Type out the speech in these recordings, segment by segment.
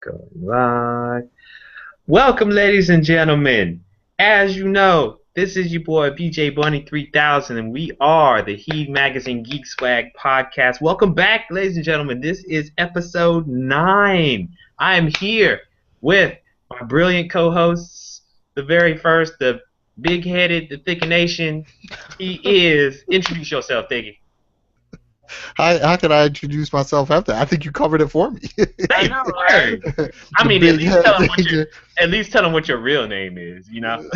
Going live. Welcome, ladies and gentlemen. As you know, this is your boy BJ Bunny 3000, and we are the Heave Magazine Geekswagg podcast. Welcome back, ladies and gentlemen. This is episode 9. I am here with my brilliant co-hosts, the very first, the big-headed, the thick nation. He is. Introduce yourself, Thiggy. How can I introduce myself after? I think you covered it for me. I know, right? I mean, at least tell them what your real name is, you know?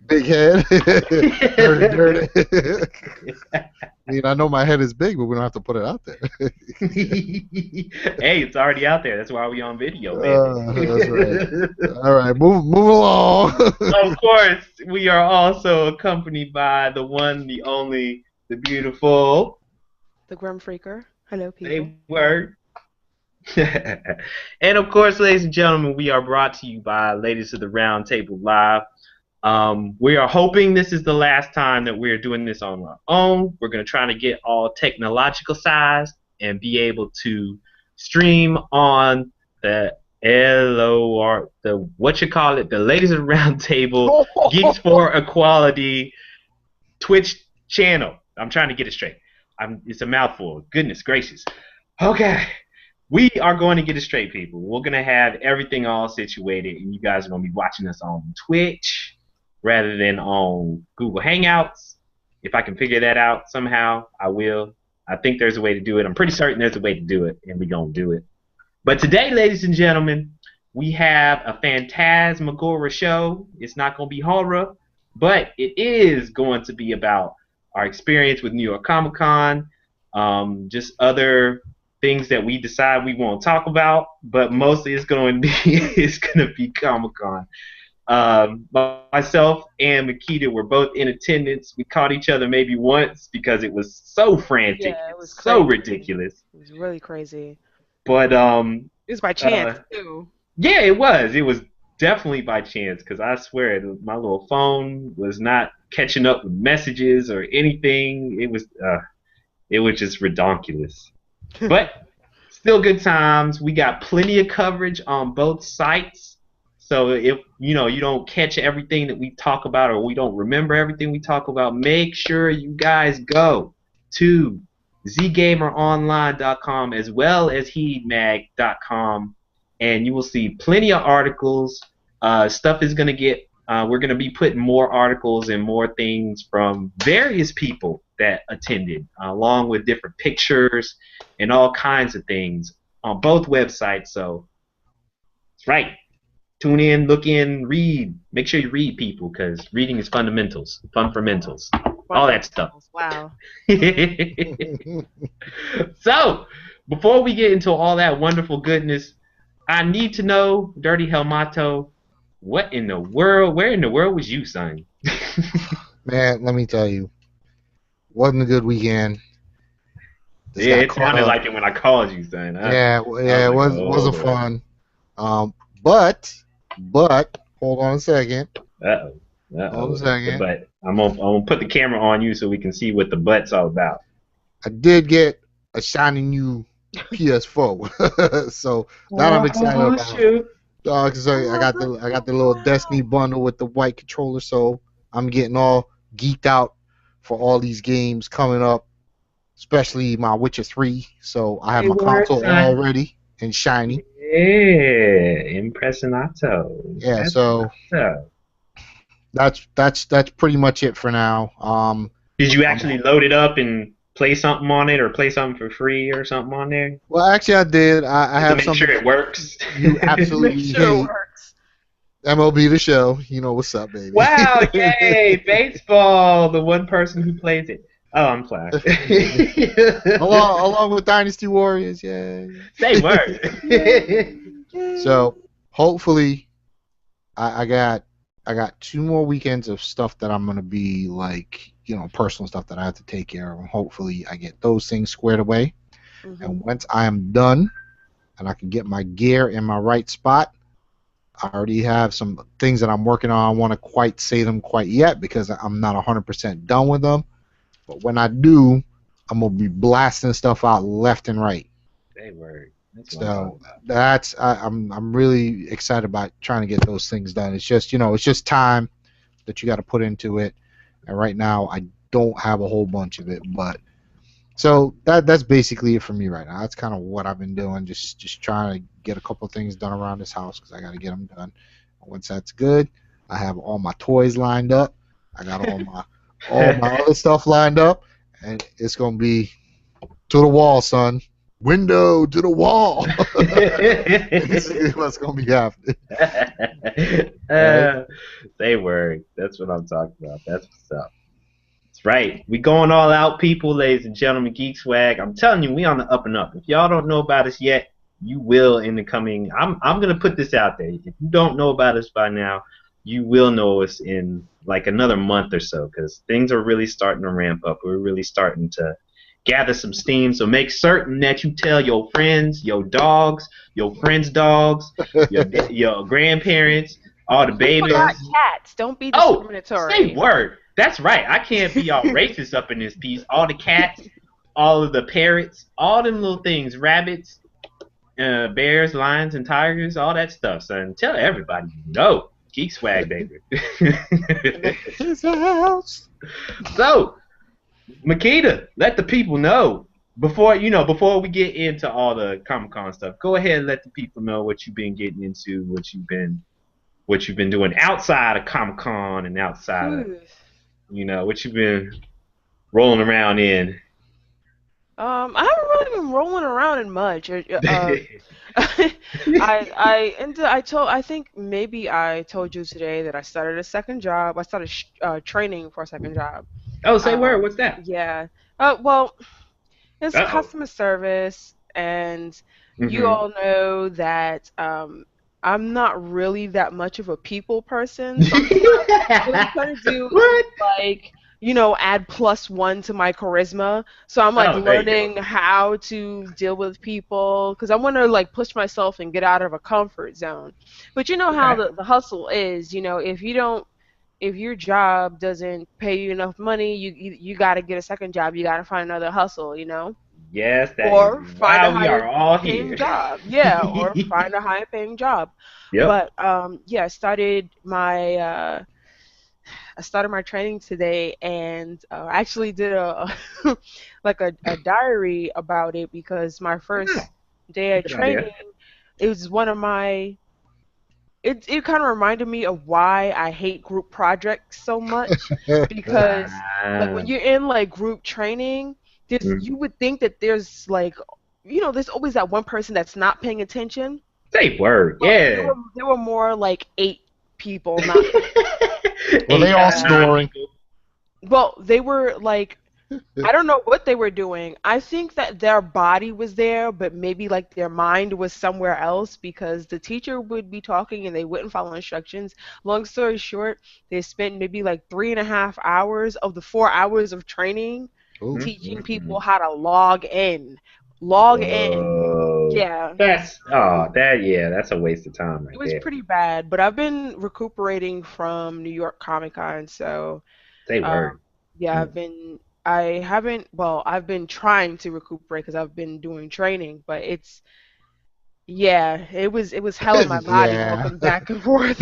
Big head. Dirty. I mean, I know my head is big, but we don't have to put it out there. Hey, it's already out there. That's why we're on video, man. That's right. All right, move along. Of course, we are also accompanied by the one, the only, the beautiful, the grim Phreaker. Hello, people. They were. And of course, ladies and gentlemen, we are brought to you by Ladies of the Round Table Live. We are hoping this is the last time that we're doing this on our own. We're going to try to get all technological sized and be able to stream on the LORT, the Ladies of the Round Table Geeks for Equality Twitch channel. I'm trying to get it straight. It's a mouthful. Goodness gracious. Okay. We are going to get it straight, people. We're going to have everything all situated, and you guys are going to be watching us on Twitch rather than on Google Hangouts. If I can figure that out somehow, I will. I think there's a way to do it. I'm pretty certain there's a way to do it, and we're going to do it. But today, ladies and gentlemen, we have a phantasmagorical show. It's not going to be horror, but it is going to be about our experience with New York Comic Con, just other things that we decide we won't talk about, but mostly it's going to be Comic Con. Myself and Makita were both in attendance. We caught each other maybe once because it was so frantic, yeah, it was so ridiculous. It was really crazy. But it was by chance too. Yeah, it was. It was definitely by chance, because I swear my little phone was not catching up with messages or anything. It was just redonkulous. But still good times. We got plenty of coverage on both sites. So if you don't catch everything that we talk about, or we don't remember everything we talk about, make sure you guys go to zgameronline.com as well as heedmag.com, and you will see plenty of articles. Stuff is going to get, we're going to be putting more articles and more things from various people that attended, along with different pictures and all kinds of things on both websites. So, that's right. Tune in, look in, read. Make sure you read, people, because reading is fundamentals, fundamentals, all that stuff. Wow. So, before we get into all that wonderful goodness, I need to know, DirtyHelmet, where in the world was you, son? Man, let me tell you, wasn't a good weekend. Yeah, it sounded like it when I called you, son. It wasn't fun. But hold on a second. Hold on a second. But I'm gonna put the camera on you so we can see what the butt's all about. I did get a shiny new PS4, so that I'm excited about. Shoot. So I got the little Destiny bundle with the white controller, so I'm getting all geeked out for all these games coming up, especially my Witcher 3. So I have my console all ready and shiny. Yeah, impressionato. Yeah, so that's pretty much it for now. Did you actually load it up and play something on it, or play something for free or something on there? Well, actually, I did. I have something. Make sure it works. You absolutely Make sure it works. MLB The Show. You know what's up, baby. Wow! Yay! Baseball. The one person who plays it. Oh, I'm glad. along with Dynasty Warriors, yeah. Say word. So hopefully, I got 2 more weekends of stuff that I'm gonna be like, personal stuff that I have to take care of. And hopefully, I get those things squared away. Mm-hmm. And once I am done, and I can get my gear in my right spot, I already have some things that I'm working on. I want to quite say them quite yet because I'm not 100% done with them. But when I do, I'm going to be blasting stuff out left and right. Say word. That's what I'm talking So about. I'm really excited about trying to get those things done. It's just it's just time that you got to put into it, and right now I don't have a whole bunch of it, but so that's basically it for me right now. That's kind of what I've been doing, just trying to get a couple of things done around this house because I got to get them done. Once that's good, I have all my toys lined up. I got all my other stuff lined up, and it's gonna be to the wall, son. Window to the wall. Basically, what's gonna be happening. Right? Say word. That's what I'm talking about. That's what's up. That's right. We going all out, people, ladies and gentlemen. Geekswagg. I'm telling you, we on the up and up. If y'all don't know about us yet, you will in the coming. I'm gonna put this out there. If you don't know about us by now, you will know us in like another month or so, because things are really starting to ramp up. We're really starting to gather some steam. So make certain that you tell your friends, your dogs, your friends' dogs, your grandparents, all the You babies. forgot cats. Don't be Oh, say discriminatory. word. That's right. I can't be all racist up in this piece. All the cats, all of the parrots, all them little things, rabbits, bears, lions, and tigers, all that stuff, son. Tell everybody you know. Geek swag, baby. His house. So, Makita, let the people know before we get into all the Comic Con stuff. Go ahead and let the people know what you've been getting into, what you've been doing outside of Comic Con and outside of what you've been rolling around in. I haven't really been rolling around in much. I think maybe I told you today that I started a second job. I started training for a second job. Oh, say word. What's that? Yeah. Well, it's Uh customer service, and you oh. all know that I'm not really that much of a people person, so I'm trying to do What? like add +1 to my charisma. So I'm like Oh, there you learning go. how to deal with people because I want to like push myself and get out of a comfort zone. But you know how Okay. the hustle is, if your job doesn't pay you enough money, you got to get a second job. You got to find another hustle. Yes, that is Or find a why we higher are all paying here. job. Yeah, or find a higher paying job. Yep. But yeah, I started my training today, and I actually did a like a diary about it because my Yeah, first day of good idea. training, it was one of my it kind of reminded me of why I hate group projects so much because like when Ah, you're in like group training, mm. you would think that there's like there's always that one person that's not paying attention, Say word. but Yeah. there were more like 8 people not paying Were they Eight out all of nine attention. snoring? people. Well, they were like I don't know what they were doing. I think that their body was there, but maybe like their mind was somewhere else because the teacher would be talking and they wouldn't follow instructions. Long story short, they spent maybe like 3.5 hours of the 4 hours of training Ooh. teaching Mm-mm-mm. people how to log in. Log in. Whoa. Yeah. That's a waste of time It right was there. pretty bad, but I've been recuperating from New York Comic Con, so Say um, word. yeah, Mm. I haven't, well, I've been trying to recuperate because I've been doing training, but yeah, it was hell in my body Yeah. walking back and forth.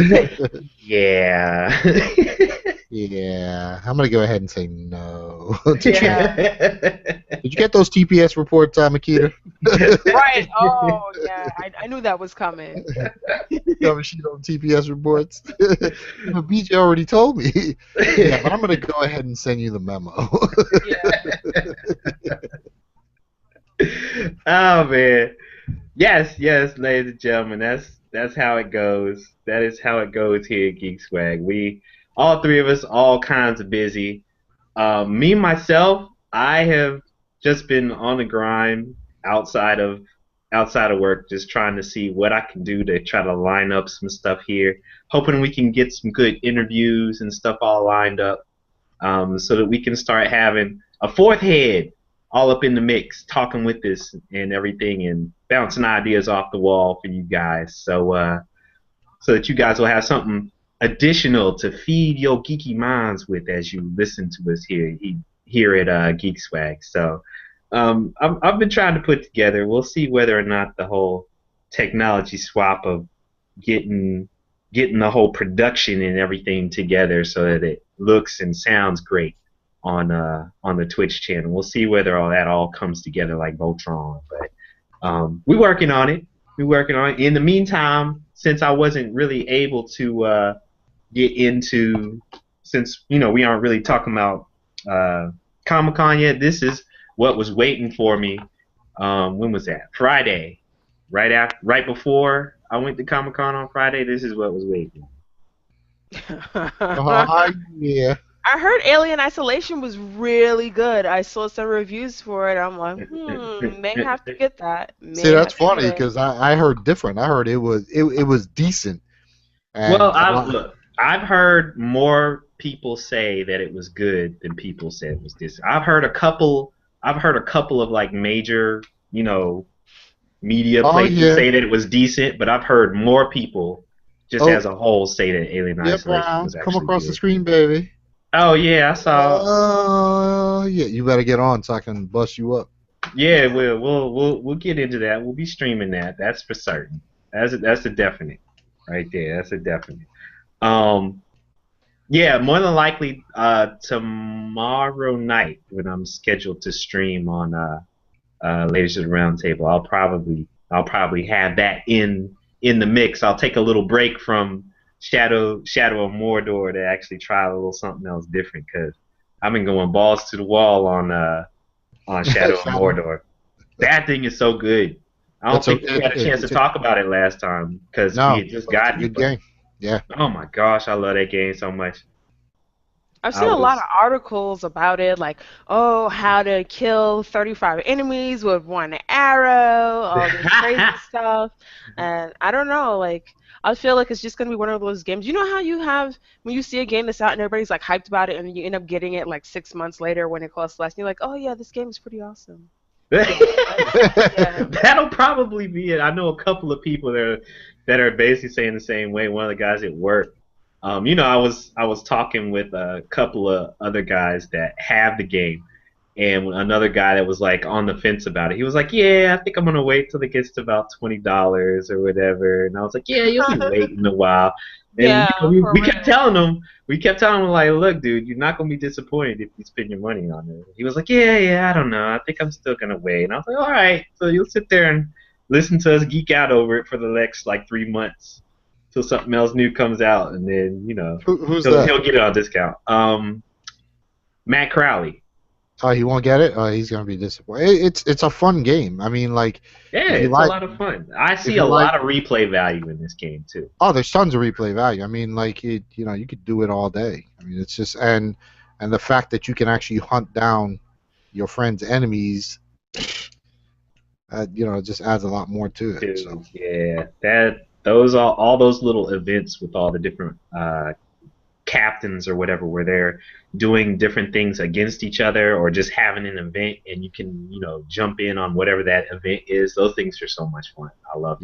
Yeah. Yeah. I'm gonna go ahead and say no to training. Yeah, Did you get those TPS reports, Makita? right. Oh, yeah, I knew that was coming. Cover sheet on TPS reports. But BJ already told me. Yeah, but I'm gonna go ahead and send you the memo. Yeah. Oh man. Yes, yes, ladies and gentlemen, that's how it goes. That is how it goes here at Geek Swag. We all three of us all kinds of busy. Me myself, I have just been on the grind outside of outside of work, just trying to see what I can do to try to line up some stuff here. Hoping we can get some good interviews and stuff all lined up, so that we can start having a fourth head all up in the mix, talking with us and everything, and bouncing ideas off the wall for you guys. So that you guys will have something additional to feed your geeky minds with as you listen to us here at Geek Swag. So I've been trying to put together. We'll see whether or not the whole technology swap of getting getting the whole production and everything together so that it looks and sounds great on the Twitch channel. We'll see whether all comes together like Voltron. But we're working on it. We're working on it. In the meantime, since I wasn't really able to get into, since we aren't really talking about Comic-Con yet, this is what was waiting for me. When was that? Friday, right before I went to Comic-Con on Friday. This is what was waiting. Yeah. I heard Alien Isolation was really good. I saw some reviews for it. I'm like, may have to get that. See, that's funny because I heard different. I heard it was decent. Well, And look, I've heard more people say that it was good than people said it was decent. I've heard a couple of like major, media places say that it was decent, but I've heard more people just as a whole say that Alien Isolation was actually come across good. the screen, baby. Oh yeah, I saw. Yeah, you better get on so I can bust you up. Yeah, we'll get into that. We'll be streaming that. That's for certain. That's a definite, right there. That's a definite. Yeah, more than likely tomorrow night when I'm scheduled to stream on Ladies of the Round Table, I'll probably have that in the mix. I'll take a little break from Shadow of Mordor to actually try a little something else different because I've been going balls to the wall on Shadow of Mordor. That thing is so good. I don't think we had a chance to talk about it last time because we had just gotten it. Good game. Yeah. Oh my gosh, I love that game so much. I've seen a lot of articles about it, like, how to kill 35 enemies with one arrow, all this crazy stuff. And I don't know, like, I feel like it's just going to be one of those games. You know how you have, when you see a game that's out and everybody's, like, hyped about it, and you end up getting it, like, 6 months later when it costs less, and you're like, oh, yeah, this game is pretty awesome. That'll probably be it. I know a couple of people that are basically saying the same way. One of the guys at work, I was talking with a couple of other guys that have the game, and another guy that was like on the fence about it. He was like, "Yeah, I think I'm gonna wait till it gets to about $20 or whatever." And I was like, "Yeah, you'll be waiting a while." And we kept telling him, like, "Look, dude, you're not gonna be disappointed if you spend your money on it." He was like, "Yeah, I don't know. I think I'm still gonna wait." And I was like, "All right, so you'll sit there and listen to us geek out over it for the next like 3 months till something else new comes out, and then he'll get it on discount." Matt Crowley. Oh, he won't get it? Oh, he's gonna be disappointed. It's a fun game. I mean, like, it's a lot of fun. I see a lot of replay value in this game too. Oh, there's tons of replay value. I mean, like, you could do it all day. I mean, it's just and the fact that you can actually hunt down your friend's enemies, it just adds a lot more to it. Dude, so. Yeah, all those little events with all the different captains or whatever, where they're doing different things against each other or just having an event and you can jump in on whatever that event is. Those things are so much fun. I love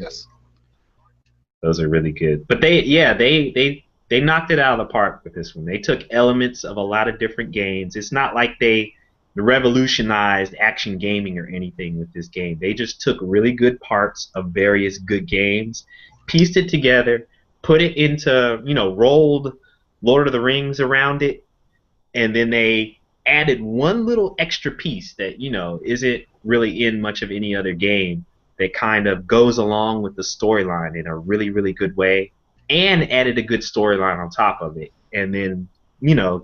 those are really good. But they knocked it out of the park with this one. They took elements of a lot of different games. It's not like they revolutionized action gaming or anything with this game. They just took really good parts of various good games, pieced it together, put it into rolled Lord of the Rings around it, and then they added one little extra piece that isn't really in much of any other game that kind of goes along with the storyline in a really, really good way, and added a good storyline on top of it. And then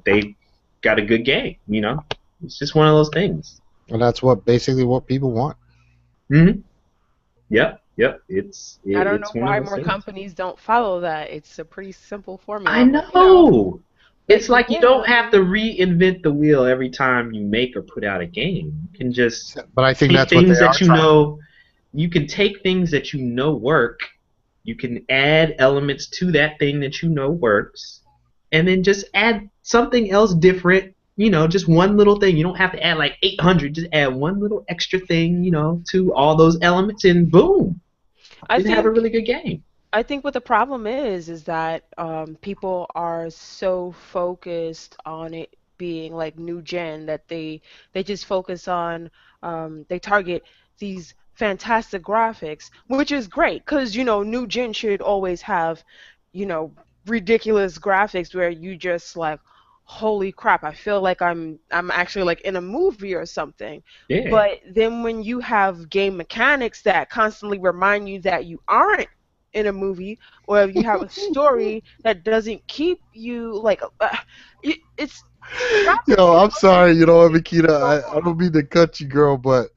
they got a good game. It's just one of those things. And that's basically what people want. Mm-hmm. Yep. I don't know why more companies don't follow that. It's a pretty simple formula. I know. It's like you don't have to reinvent the wheel every time you make or put out a game. You can just but I think that's things what they that you can take things that work. You can add elements to that thing that works, and then just add something else different. Just one little thing. You don't have to add like 800. Just add one little extra thing, to all those elements, and boom. I think have a really good game. I think what the problem is that people are so focused on it being like new gen, that they just focus on they target these fantastic graphics, which is great because new gen should always have you know ridiculous graphics where you just like, holy crap, I feel like I'm actually like in a movie or something. Yeah. But then when you have game mechanics that constantly remind you that you aren't in a movie, or if you have a story that doesn't keep you like it's Yo, graphics I'm sorry, you know what, Makita, so I don't mean to cut you, girl, but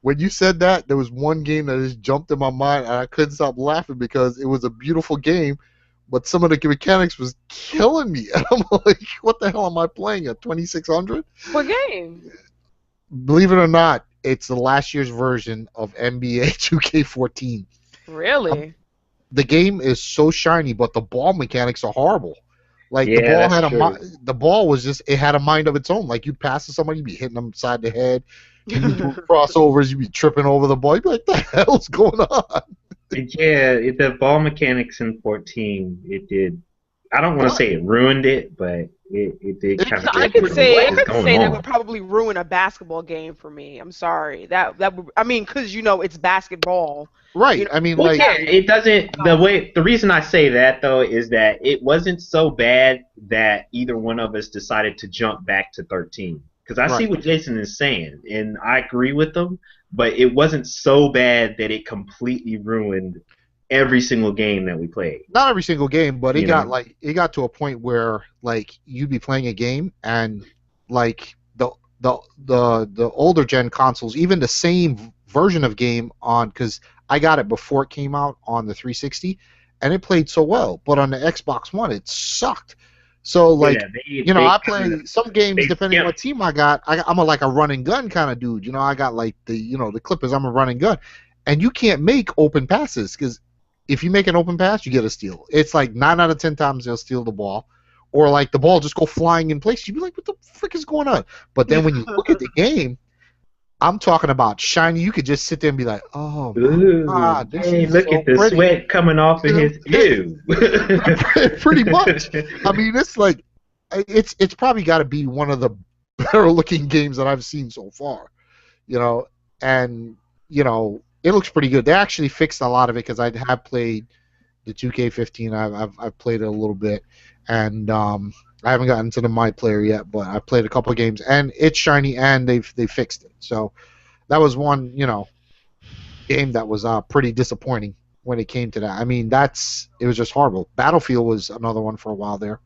when you said that, there was one game that just jumped in my mind, and I couldn't stop laughing because it was a beautiful game, but some of the mechanics was killing me. And I'm like, what the hell am I playing at 2600? what game? Believe it or not, it's the last year's version of NBA 2K14. Really? The game is so shiny, but the ball mechanics are horrible. Like the Yeah, ball that's had true. the ball was just, it had a mind of its own. Like you'd pass to somebody, you'd be hitting them side the head. You'd be doing crossovers, you'd be tripping over the ball. You'd be like, "The hell's going on?" Yeah, the ball mechanics in 14, it did. I don't want to But say it ruined it, but it did it kind kept of I get it could like, pretty say what I is well. could going say that would on? probably ruin a basketball game for me. I'm sorry. That would, I mean, because it's basketball. Right. I mean, Well, like, yeah, it doesn't. The reason I say that though is that it wasn't so bad that either one of us decided to jump back to 13. Because I see right. what Jason is saying, and I agree with him. But it wasn't so bad that it completely ruined every single game that we played. Not every single game, but You know? it got to a point where like you'd be playing a game and like the older gen consoles, even the same version of game on, because I got it before it came out on the 360, and it played so well, but on the Xbox One it sucked. So like, Yeah, they I kind play of some games they depending skipped. what team I got. I'm a like a run and gun kind of dude. I got like the Clippers. I'm a run and gun, and you can't make open passes because if you make an open pass, you get a steal. It's like 9 out of 10 times they'll steal the ball, or like the ball just go flying in place. You'd be like, "What the frick is going on?" But then when you look at the game, I'm talking about shiny. You could just sit there and be like, "Oh my Ooh, God, this hey, is look so at the pretty." sweat coming off of his ew. Pretty much. I mean, it's like it's probably got to be one of the better looking games that I've seen so far. You know, and it looks pretty good. They actually fixed a lot of it because I have played the 2K15. I've played it a little bit, and I haven't gotten to the My Player yet, but I've played a couple of games, and it's shiny, and they fixed it. So that was one game that was pretty disappointing when it came to that. I mean, it was just horrible. Battlefield was another one for a while there.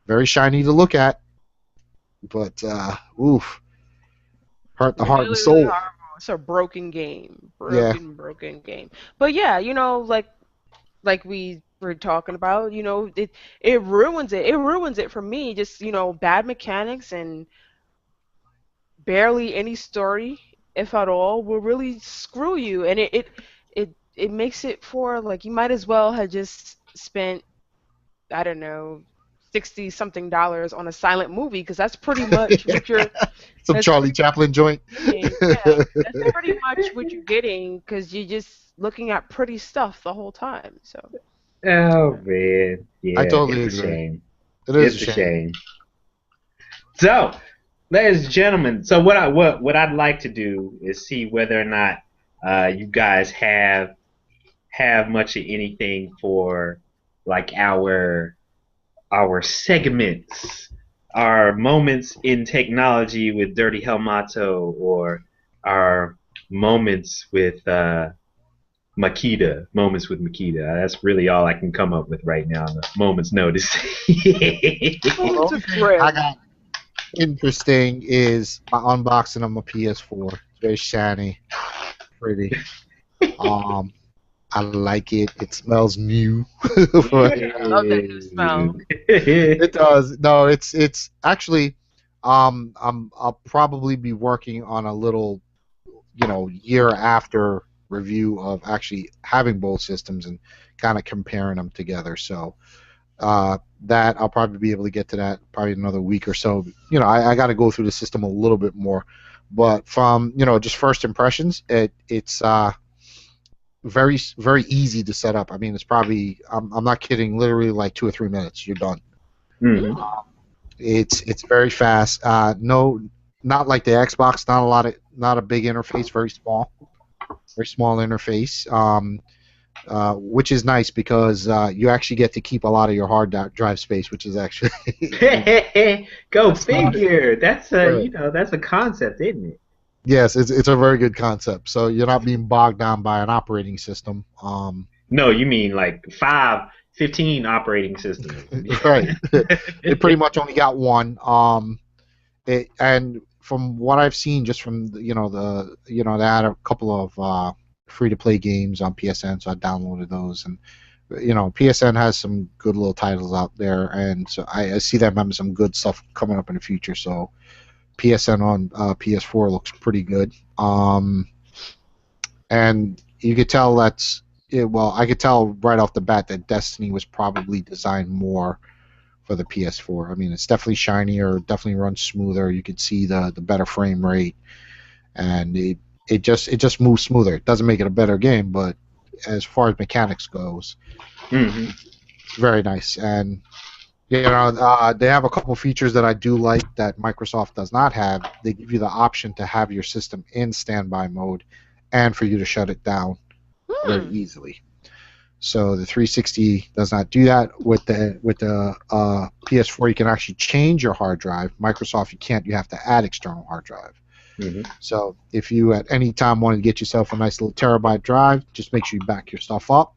Very shiny to look at, but oof, hurt the heart and Really, really soul. horrible. It's a broken game. Yeah. Broken game. But yeah, like we were talking about, it ruins it. It ruins it for me. Just, bad mechanics and barely any story, if at all, will really screw you. And it makes it for like, you might as well have just spent, I don't know, 60 something dollars on a silent movie, because that's pretty much what you're Some that's Charlie pretty Chaplin joint. getting. Yeah, that's pretty much what you're getting, because you're just looking at pretty stuff the whole time. So Oh man, I yeah, totally it's a agree. shame. It is a It's a shame. shame. So, ladies and gentlemen, so what I'd like to do is see whether or not you guys have much of anything for like our segments, our moments in technology with Dirty Helmato, or our moments with Makita, moments with Makita. That's really all I can come up with right now on a moment's notice. Well, the moments only of thing I thrill. got interesting is my unboxing of my PS4. It's very shiny, pretty. Um, I like it. It smells new. But, I love that new smell. it does. No, it's actually. I'll probably be working on a little, year after review of actually having both systems and kind of comparing them together. So that I'll probably be able to get to that probably another week or so. I got to go through the system a little bit more, but from just first impressions, it's very very easy to set up. I mean, it's probably I'm not kidding, literally like 2 or 3 minutes, you're done. Mhm. It's very fast. No, not like the Xbox. Not a big interface. Very small interface. Which is nice because you actually get to keep a lot of your hard drive space, which is actually Go figure. That's Right. that's a concept, isn't it? Yes, it's a very good concept. So you're not being bogged down by an operating system. No, you mean like 15 operating systems. Right. It pretty much only got one. And from what I've seen, just from they had a couple of free to play games on PSN, so I downloaded those, and PSN has some good little titles out there, and so I see them having some good stuff coming up in the future. So PSN on PS4 looks pretty good. And you could tell I could tell right off the bat that Destiny was probably designed more for the PS4. I mean, it's definitely shinier, definitely runs smoother. You could see the better frame rate, and it just moves smoother. It doesn't make it a better game, but as far as mechanics goes, it's very nice. And they have a couple features that I do like that Microsoft does not have. They give you the option to have your system in standby mode, and for you to shut it down very easily. So the 360 does not do that. With the PS4, you can actually change your hard drive. Microsoft, you can't. You have to add external hard drive. So if you at any time wanted to get yourself a nice little terabyte drive, just make sure you back your stuff up,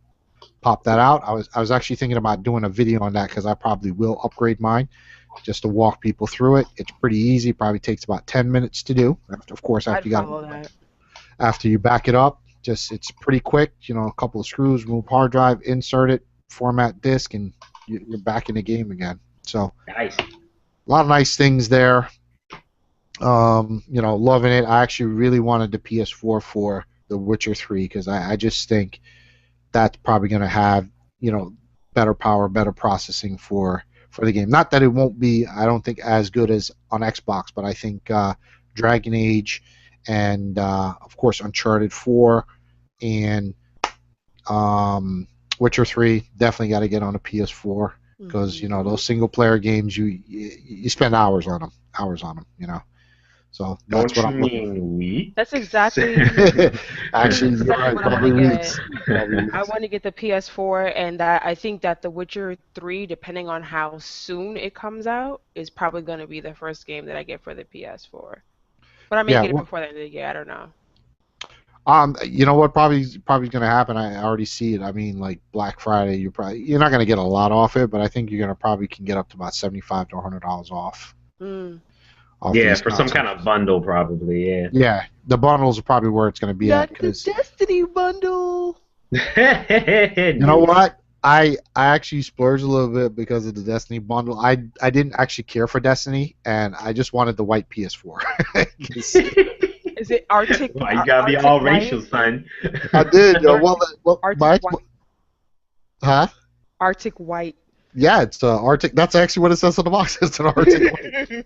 pop that out. I was actually thinking about doing a video on that because I probably will upgrade mine just to walk people through it. It's pretty easy. Probably takes about 10 minutes to do. Of course, after you back it up. It's pretty quick, a couple of screws, remove hard drive, insert it, format disk, and you're back in the game again. So, nice. A lot of nice things there. Loving it. I actually really wanted the PS4 for The Witcher 3 because I just think that's probably going to have, better power, better processing for the game. Not that it won't be, I don't think, as good as on Xbox, but I think Dragon Age and, of course, Uncharted 4 and Witcher 3 definitely got to get on a PS4 because those single player games you spend hours on them. So that's what I'm looking. That's exactly. Actually, I want to get the PS4, and I think that The Witcher 3, depending on how soon it comes out, is probably going to be the first game that I get for the PS4. But I may get it before the end of the year. I don't know. You know what? Probably going to happen. I already see it. I mean, like Black Friday, you're not going to get a lot off it, but I think you're going to probably can get up to about $75 to $100 off. Yeah, for some kind of bundle, probably. Yeah. Yeah, the bundles are probably where it's going to be at. The Destiny bundle. You know what? I actually splurged a little bit because of the Destiny bundle. I didn't actually care for Destiny, and I just wanted the white PS4. Is it Arctic? Well, you gotta be all racial, son. I did. Arctic white. Huh? Arctic white. Yeah, it's Arctic. That's actually what it says on the box. It's an Arctic white.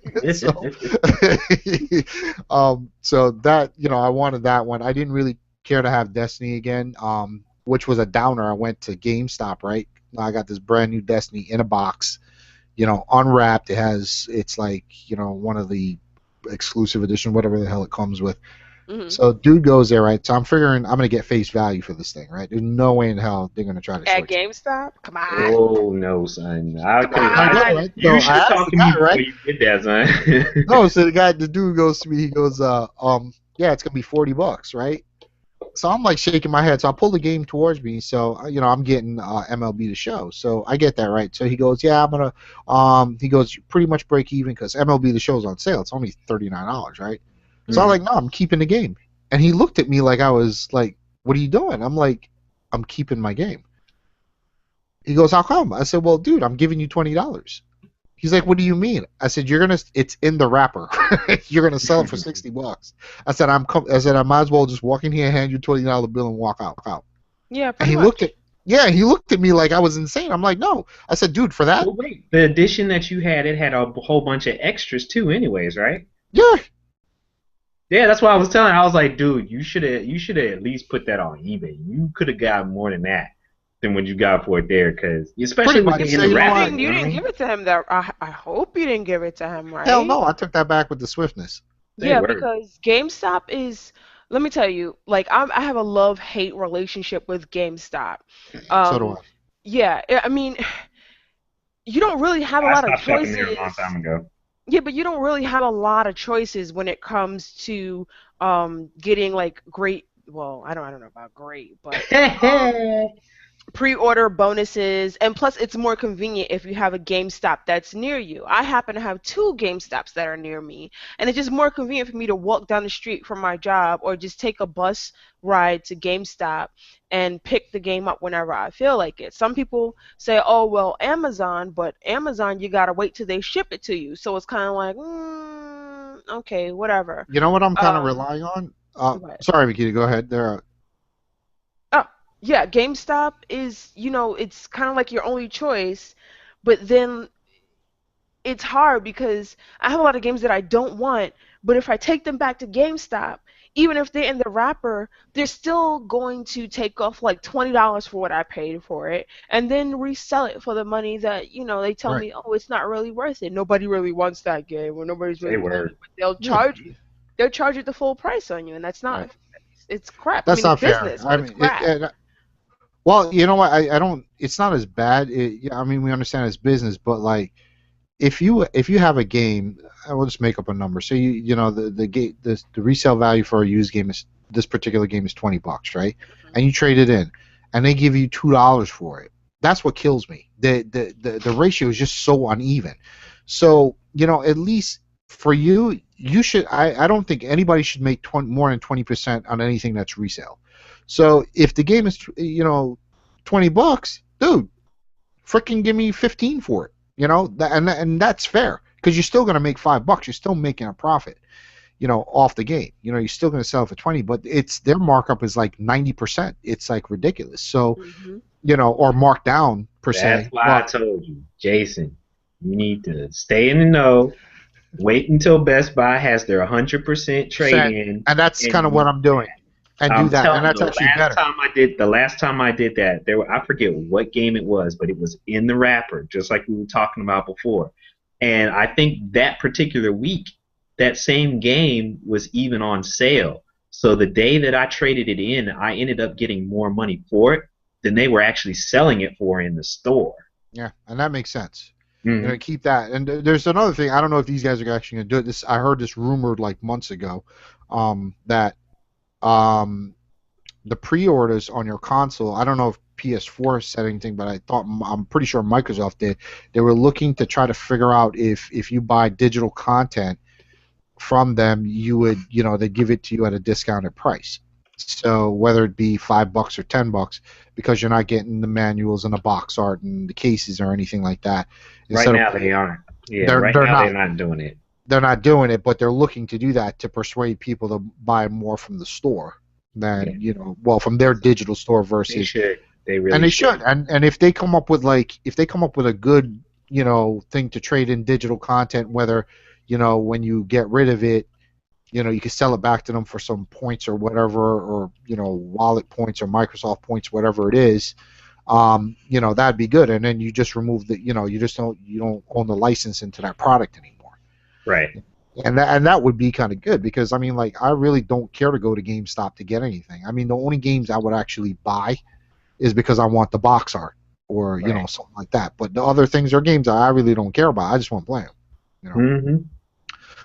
So that I wanted that one. I didn't really care to have Destiny again. Which was a downer. I went to GameStop, right? I got this brand new Destiny in a box, unwrapped. It's like, one of the exclusive edition, whatever the hell it comes with. So dude goes there, right? So I'm figuring I'm gonna get face value for this thing, right? There's no way in hell they're gonna try to at GameStop. Come on. Oh no, son. You should talk to me before you did that, son. No, so the dude goes to me. He goes, yeah, it's gonna be $40, right? So I'm like shaking my head. So I pull the game towards me. So I'm getting MLB The Show. So I get that, right? So he goes, yeah, I'm gonna. He goes, pretty much break even because MLB The Show's on sale. It's only $39, right? So I'm like, no, I'm keeping the game. And he looked at me like I was like, what are you doing? I'm like, I'm keeping my game. He goes, how come? I said, well, dude, I'm giving you $20. He's like, what do you mean? I said, it's in the wrapper. You're gonna sell it for $60. I said, I might as well just walk in here, hand you $20 bill, and walk out. Yeah. And he looked at me like I was insane. I'm like, no. I said, dude, for that. Well, wait, the edition that you had, it had a whole bunch of extras too, anyways, right? Yeah. Yeah, that's what I was telling. I was like, dude, you should have at least put that on eBay. You could have got more than that. than what you got for it there, because especially Pretty with much. the So in the you know wrap. what? You didn't give it to him. That I hope you didn't give it to him, Hell right? no, I took that back with the swiftness. They Yeah, were. because GameStop is. Let me tell you, like I have a love-hate relationship with GameStop. So do Um, I. yeah, I mean, you don't really have a I lot of stopped shopping there a long choices. time ago. Yeah, but you don't really have a lot of choices when it comes to getting like great. Well, I don't know about great, but pre-order bonuses, and plus it's more convenient if you have a GameStop that's near you. I happen to have two GameStops that are near me, and it's just more convenient for me to walk down the street from my job or just take a bus ride to GameStop and pick the game up whenever I feel like it. Some people say, "Oh, well, Amazon," but Amazon you got to wait till they ship it to you. So it's kind of like, okay, whatever. You know what I'm kind of Um, relying on? what? Sorry, Vikita, go ahead. There. Oh, yeah, GameStop is, it's kind of like your only choice, but then it's hard because I have a lot of games that I don't want, but if I take them back to GameStop, even if they're in the wrapper, they're still going to take off like $20 for what I paid for it and then resell it for the money that, they tell Right. me, oh, it's not really worth it. Nobody really wants that game or nobody's They really playing were. it, but they'll Yeah. charge you. They'll charge you the full price on you, and that's Right. not, it's crap. I That's mean, it's not fair. business, I but it's mean, crap. well, you know what? I don't. It's not as bad. Yeah, I mean, we understand it's business, but like, if you have a game, I will just make up a number. So the resale value for a used game is this particular game is $20, right? And you trade it in, and they give you $2 for it. That's what kills me. The ratio is just so uneven. So at least for you, you should. I don't think anybody should make more than 20% on anything that's resale. So if the game is $20, dude, freaking give me 15 for it. And that's fair because you're still going to make $5. You're still making a profit, off the game. You're still going to sell it for 20, but it's their markup is like 90%. It's like ridiculous. So, Hmm. or marked down per That's se. why I Well, told you, Jason, you need to stay in the know. Wait until Best Buy has their 100% trade percent, in, and that's kind of and what I'm doing, and do I'm that, and telling you, that's actually better. the last time I did that, I forget what game it was, but it was in the wrapper, just like we were talking about before. And I think that particular week, that same game was even on sale. So the day that I traded it in, I ended up getting more money for it than they were actually selling it for in the store. Yeah, and that makes sense. Hmm. Keep that. And there's another thing. I don't know if these guys are actually going to do it. I heard this rumored like months ago, that um, the pre-orders on your console. I don't know if PS4 said anything, but I'm pretty sure Microsoft did. They were looking to try to figure out if you buy digital content from them, you would they give it to you at a discounted price. So whether it be $5 or $10, because you're not getting the manuals and the box art and the cases or anything like that. Right Instead of now they aren't. Yeah, they're right they're now they're not not doing it. they're not doing it, but they're looking to do that to persuade people to buy more from the store Yeah, than from their digital store they versus. should. They And really they should. should. And if they come up with a good, thing to trade in digital content, whether, when you get rid of it, you can sell it back to them for some points or whatever, or, wallet points or Microsoft points, whatever it is, that'd be good. And then you just remove you don't own the license into that product anymore. Right. And that would be kind of good because, I mean, like, I really don't care to go to GameStop to get anything. I mean, the only games I would actually buy is because I want the box art or Right. something like that. But the other things are games I really don't care about. I just want to play them. Hmm.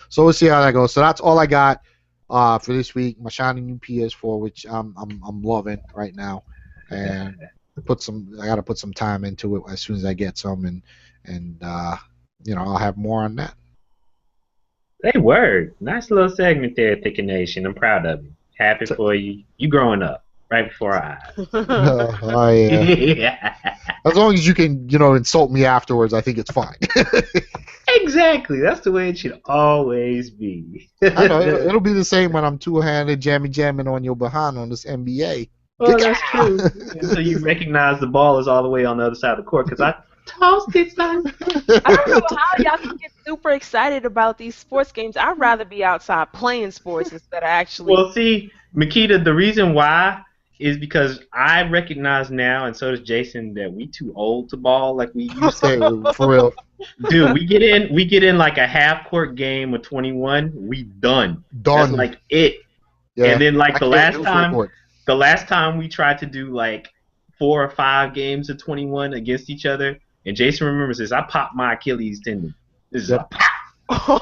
So we'll see how that goes. So that's all I got for this week. My shiny new PS4, which I'm loving right now, and I got to put some time into it as soon as I get some, and I'll have more on that. They were. Nice little segment there, Thick Nation. I'm proud of you. Happy So, for you. You growing up right before our yeah. eyes. As long as you can, insult me afterwards, I think it's fine. Exactly. That's the way it should always be. I know it'll be the same when I'm two-handed jamming on your behind on this NBA. Well, that's true. Until you recognize the ball is all the way on the other side of the court, because I tossed it, son. I don't know how y'all can get super excited about these sports games. I'd rather be outside playing sports instead of actually. Well, see, Makita, the reason why is because I recognize now, and so does Jason, that we too old to ball like we used Say, to. for real. Dude, we get in like a half court game of 21. We done. That's Done. like it. Yeah. And then like I can't do full court. the last time we tried to do like 4 or 5 games of 21 against each other, and Jason remembers this. I popped my Achilles tendon. This is Yep. a pop.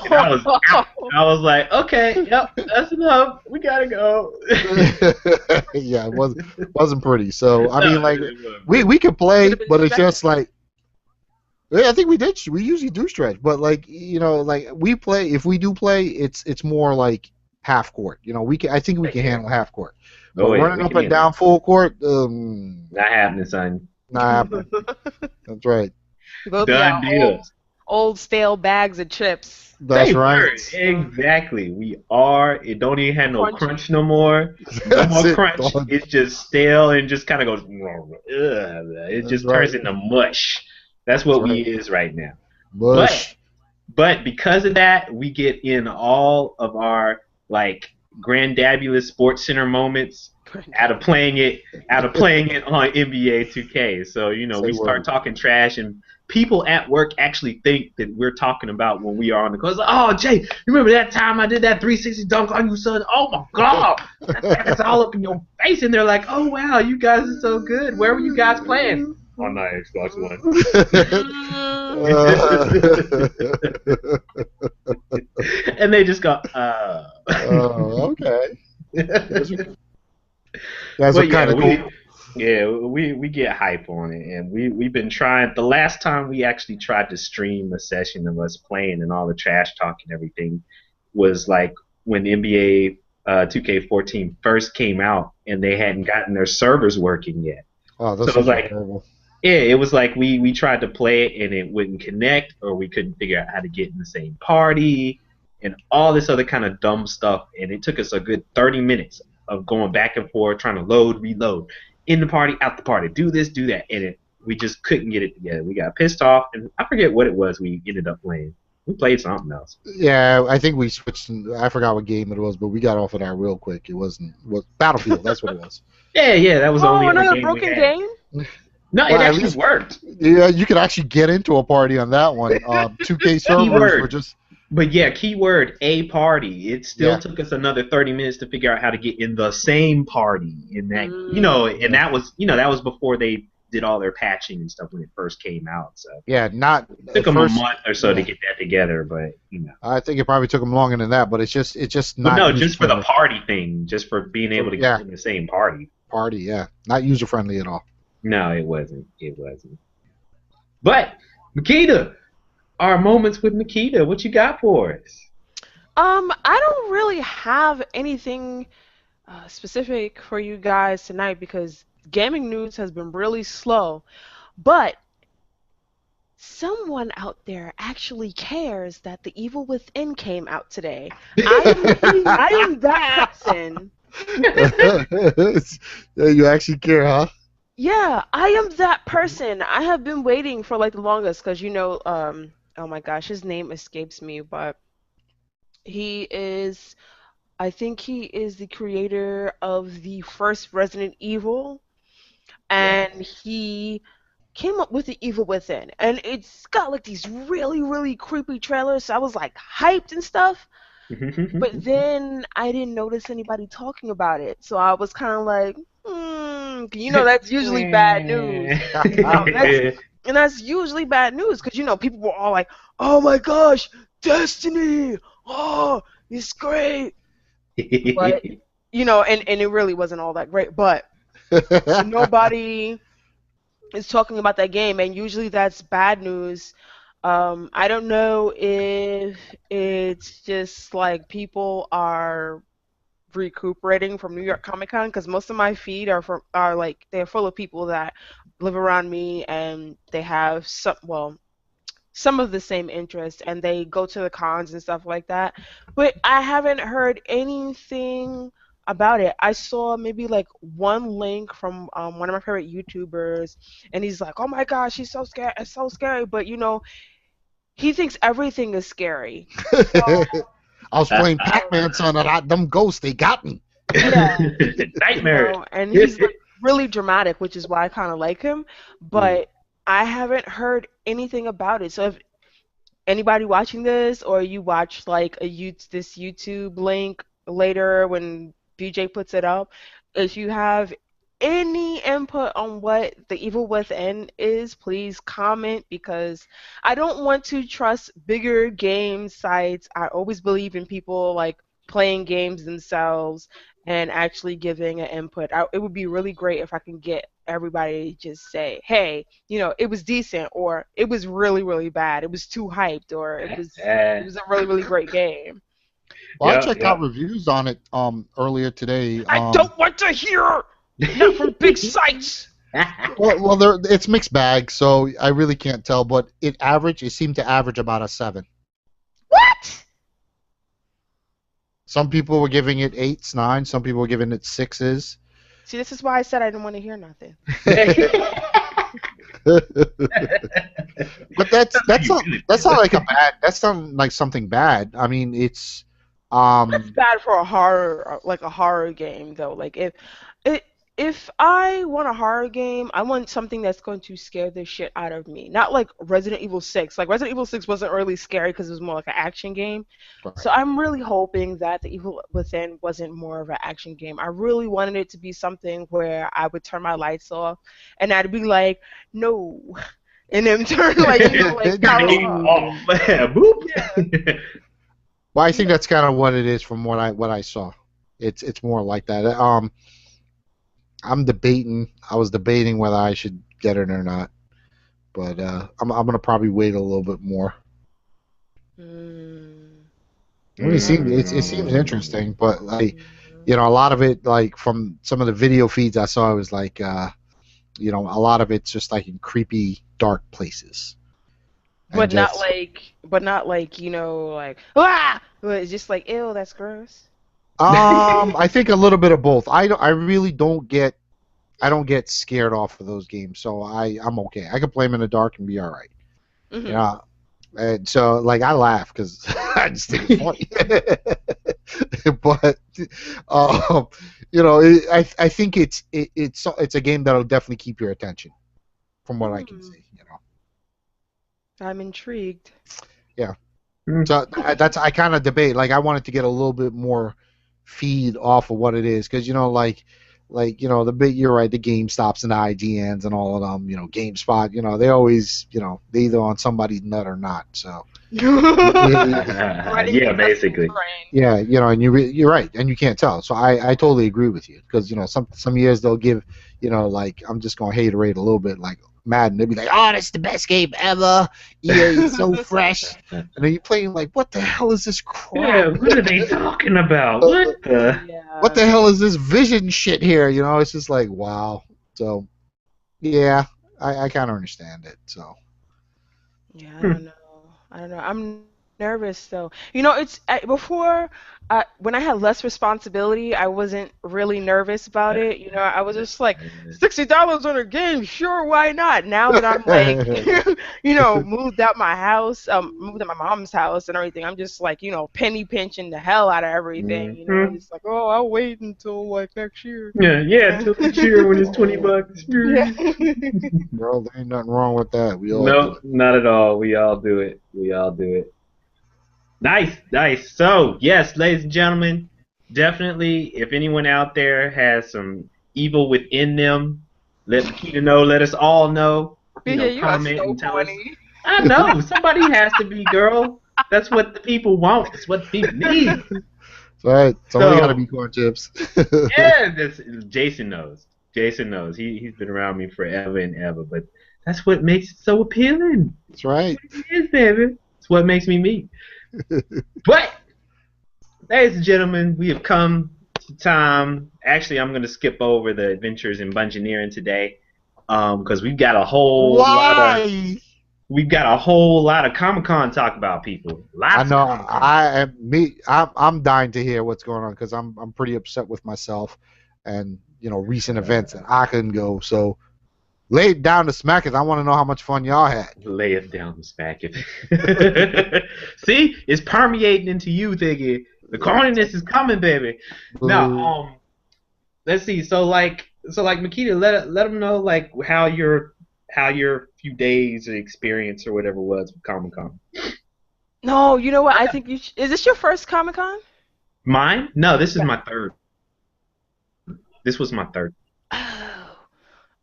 And I was out. I was like, okay, yep, that's enough. We gotta go. Yeah, it wasn't pretty. So I mean, like, It wasn't we can play, Could've been but it's just stretching. like, yeah, I think we did. We usually do stretch, but like, you know, like we play. If we do play, it's more like half court. You know, I think we can handle half court. But Oh, yeah, running we up can and down full court, not happening, son. nah, that's right. Both Done deal. old stale bags of chips. That's Same right. word. Exactly. We are. It don't even have no Crunchy. crunch no more. No That's more it, crunch. dog. It's just stale and just kind of goes. Ugh. It just That's turns right. into mush. That's what That's we right. is right now. Mush. But because of that, we get in all of our like grandabulous Sports Center moments out of playing it on NBA 2K. So Say we start word. talking trash, and people at work actually think that we're talking about when we are on the course. Like, oh, Jay, you remember that time I did that 360 dunk on you, son? Oh my God, that's all up in your face. And they're like, oh wow, you guys are so good. Where were you guys playing? On my Xbox One. And they just go, Oh, okay. That's But what kind of cool. we get hype on it, and we've been trying. The last time we actually tried to stream a session of us playing and all the trash talk and everything was like when NBA 2K14 first came out, and they hadn't gotten their servers working yet. Oh, So this it was is like, horrible. yeah, it was like we tried to play it and it wouldn't connect, or we couldn't figure out how to get in the same party, and all this other kind of dumb stuff. And it took us a good 30 minutes of going back and forth, trying to load, reload, in the party, out the party, do this, do that, and we just couldn't get it together. We got pissed off, and I forget what it was we ended up playing. We played something else. Yeah, I think we switched. I forgot what game it was, but we got off of that real quick. It was Battlefield. That's what it was. Yeah, that was the Oh, only other another game broken we had. game? No, it Well, at actually least- worked. Yeah, you could actually get into a party on that one. 2K servers Keyword. were just. But yeah, keyword a party. It still Yeah. took us another 30 minutes to figure out how to get in the same party in that, and that was before they did all their patching and stuff when it first came out. So Yeah, not. it took them first, a month or so to yeah. get that together, but I think it probably took them longer than that, but it's just But not. no, just for the user-friendly. party thing, just for being able to Yeah. get in the same party. Party, yeah, not user friendly at all. No, it wasn't. It wasn't. But Makita, our moments with Makita, what you got for us? I don't really have anything specific for you guys tonight because gaming news has been really slow. But someone out there actually cares that The Evil Within came out today. I am that person. Yeah, you actually care, huh? Yeah, I am that person. I have been waiting for like the longest because oh my gosh, his name escapes me, but I think he is the creator of the first Resident Evil, and he came up with The Evil Within, and it's got like these really, really creepy trailers, so I was like hyped and stuff, but then I didn't notice anybody talking about it, so I was kind of like, that's usually bad news. And that's usually bad news because, people were all like, oh my gosh, Destiny! Oh, it's great! But, and it really wasn't all that great, but nobody is talking about that game, and usually that's bad news. I don't know if it's just like people are recuperating from New York Comic Con because most of my feed are like they're full of people that live around me and they have some of the same interests and they go to the cons and stuff like that. But I haven't heard anything about it. I saw maybe like one link from one of my favorite YouTubers, and he's like, "Oh my gosh, he's so scared! It's so scary!" But he thinks everything is scary. So, I was playing Pac-Man, son, and them ghosts, they got me. Yeah, Nightmare. and he's like really dramatic, which is why I kind of like him. Mm. But I haven't heard anything about it. So if anybody watching this, or you watch like this YouTube link later when BJ puts it up, if you have any input on what the evil within is, please comment, because I don't want to trust bigger game sites. I always believe in people like playing games themselves and actually giving an input. It would be really great if I can get everybody to just say, hey, it was decent, or it was really, really bad. It was too hyped, or it was a really, really great game. Well, I checked out reviews on it earlier today. I don't want to hear not from big sites. Well, it's mixed bag, so I really can't tell. But it seemed to average about a 7. What? Some people were giving it 8s, 9s. Some people were giving it 6s. See, this is why I said I didn't want to hear nothing. But that's not like a bad. That's not like something bad. I mean, it's That's bad for a horror game, though. Like if I want a horror game, I want something that's going to scare the shit out of me. Not like Resident Evil 6. Like Resident Evil 6 wasn't really scary because it was more like an action game. Right. So I'm really hoping that The Evil Within wasn't more of an action game. I really wanted it to be something where I would turn my lights off and I'd be like, no. And then turn power off. Boop. Yeah. Well, I think that's kind of what it is from what I saw. It's more like that. I was debating whether I should get it or not, but I'm gonna probably wait a little bit more. It seems interesting, but like, a lot of it, like from some of the video feeds I saw, it was like a lot of it's just like in creepy, dark places. But not like ah! But it's just like, ew, that's gross. I think a little bit of both. I really don't get scared off of those games, so I'm okay. I can play them in the dark and be all right. Mm-hmm. Yeah, and so like I laugh because I just think it's funny. But I think it's a game that'll definitely keep your attention, from what I can see. I'm intrigued. Yeah. So I kind of debate. Like I wanted to get a little bit more feed off of what it is, because the big, you're right, the GameStops and the IGNs and all of them, GameSpot, they always, they either on somebody's nut or not. So yeah, basically. Yeah, and you're right, and you can't tell. So I totally agree with you, because some years they'll give, like, I'm just gonna haterade a little bit, like Madden. They'll be like, oh, that's the best game ever. EA is so fresh. And then you're playing like, what the hell is this crap? Yeah, what are they talking about? What the hell is this vision shit here? It's just like, wow. So, yeah, I kind of understand it. So. Yeah, I don't know. I'm nervous though. It's before when I had less responsibility, I wasn't really nervous about it. I was just like, $60 on a game, sure, why not? Now that I'm like, moved out my house, moved to my mom's house and everything, I'm just like, penny pinching the hell out of everything. It's like, oh, I'll wait until like next year. Yeah, until next year when it's $20. Yeah. Bro, there ain't nothing wrong with that. We all No, not at all. We all do it. Nice. So, yes, ladies and gentlemen, definitely, if anyone out there has some evil within them, let Makita know, let us all know. Comment and tell us. I know, somebody has to be, girl. That's what the people want. That's what the people need. That's right. Somebody got to be corn chips. Yeah, Jason knows. He's been around me forever and ever, but that's what makes it so appealing. That's right. It is, baby. It's what makes me me. But, ladies and gentlemen, we have come to time. Actually, I'm going to skip over the adventures in Bungeoneering today, because we've got a whole lot of Comic-Con talk about, people. I know. I'm dying to hear what's going on, because I'm pretty upset with myself and recent events that I couldn't go. So lay it down to smack it. I want to know how much fun y'all had. Lay it down to smack it. See, it's permeating into you, Thiggy. The corniness is coming, baby. Now, let's see. So like Makita, let them know like how your few days of experience or whatever was with Comic Con. No, you know what? I think is this your first Comic Con? Mine? No, this is my third. This was my third. Oh,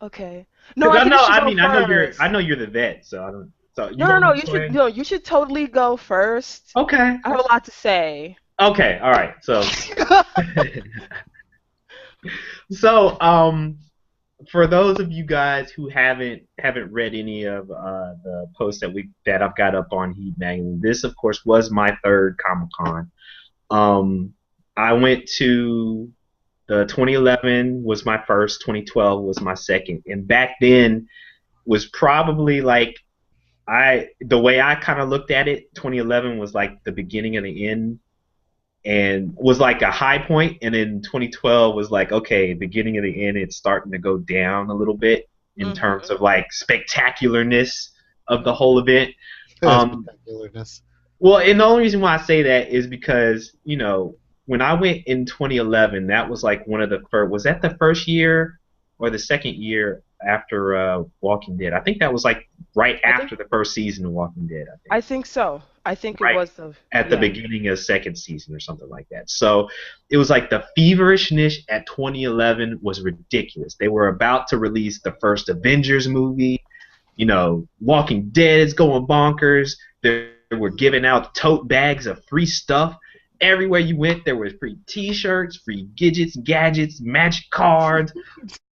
okay. No, Because I I think know, you should I go mean, I first. know you're the vet, so I don't. So you No, no, want no. me to You go should ahead? no. You should totally go first. Okay. I have a lot to say. Okay. All right. So for those of you guys who haven't read any of the posts that I've got up on Heat Magazine, this of course was my third Comic Con. Um, I went to the 2011 was my first, 2012 was my second, and back then was probably like the way I kind of looked at it, 2011 was like the beginning of the end and was like a high point, and then 2012 was like okay, beginning of the end. It's starting to go down a little bit in terms Mhm. of like spectacularness of the whole Mhm. event. Um, Spectacularness. well, and the only reason why I say that is because when I went in 2011, that was like one of the first. Was that the first year or the second year after Walking Dead? I think that was like right I think after the first season of Walking Dead. I think I think so. I think it right was the at the yeah. beginning of second season or something like that. So it was like the feverishness at 2011 was ridiculous. They were about to release the first Avengers movie. Walking Dead is going bonkers. They were giving out tote bags of free stuff. Everywhere you went, there was free T-shirts, free gadgets, magic cards.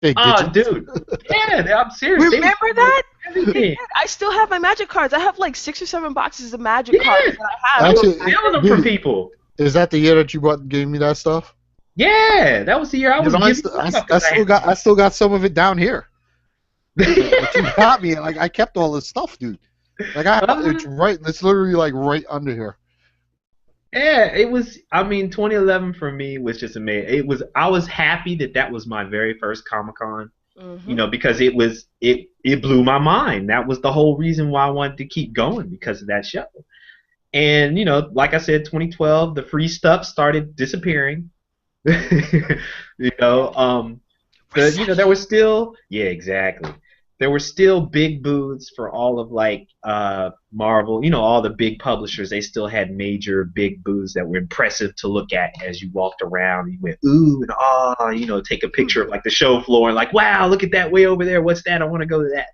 Hey, Oh, Gidget. dude, yeah, I'm serious. They were Remember giving away that? They everything. did. I still have my magic cards. I have like 6 or 7 boxes of magic cards Yeah, that I have. they were Actually, stealing them from dude, people. is that the year that you gave me that stuff? Yeah, that was the year I You was know, I, giving st- you I, stuff I because I still had got I still got some of it down here. But you it. got me. Like I kept all this stuff, dude. Like it's Uh, right. It's literally like right under here. yeah, it was. I mean, 2011 for me was just amazing. I was happy that was my very first Comic Con. Mhm. Because it blew my mind. That was the whole reason why I wanted to keep going because of that show. And like I said, 2012, the free stuff started disappearing. you Yeah. know, um, there Recession. was still, yeah, exactly. There were still big booths for all of like Marvel. All the big publishers. They still had major big booths that were impressive to look at as you walked around. You went ooh and ah. Take a picture of like the show floor and like wow, look at that way over there. What's that? I want to go to that.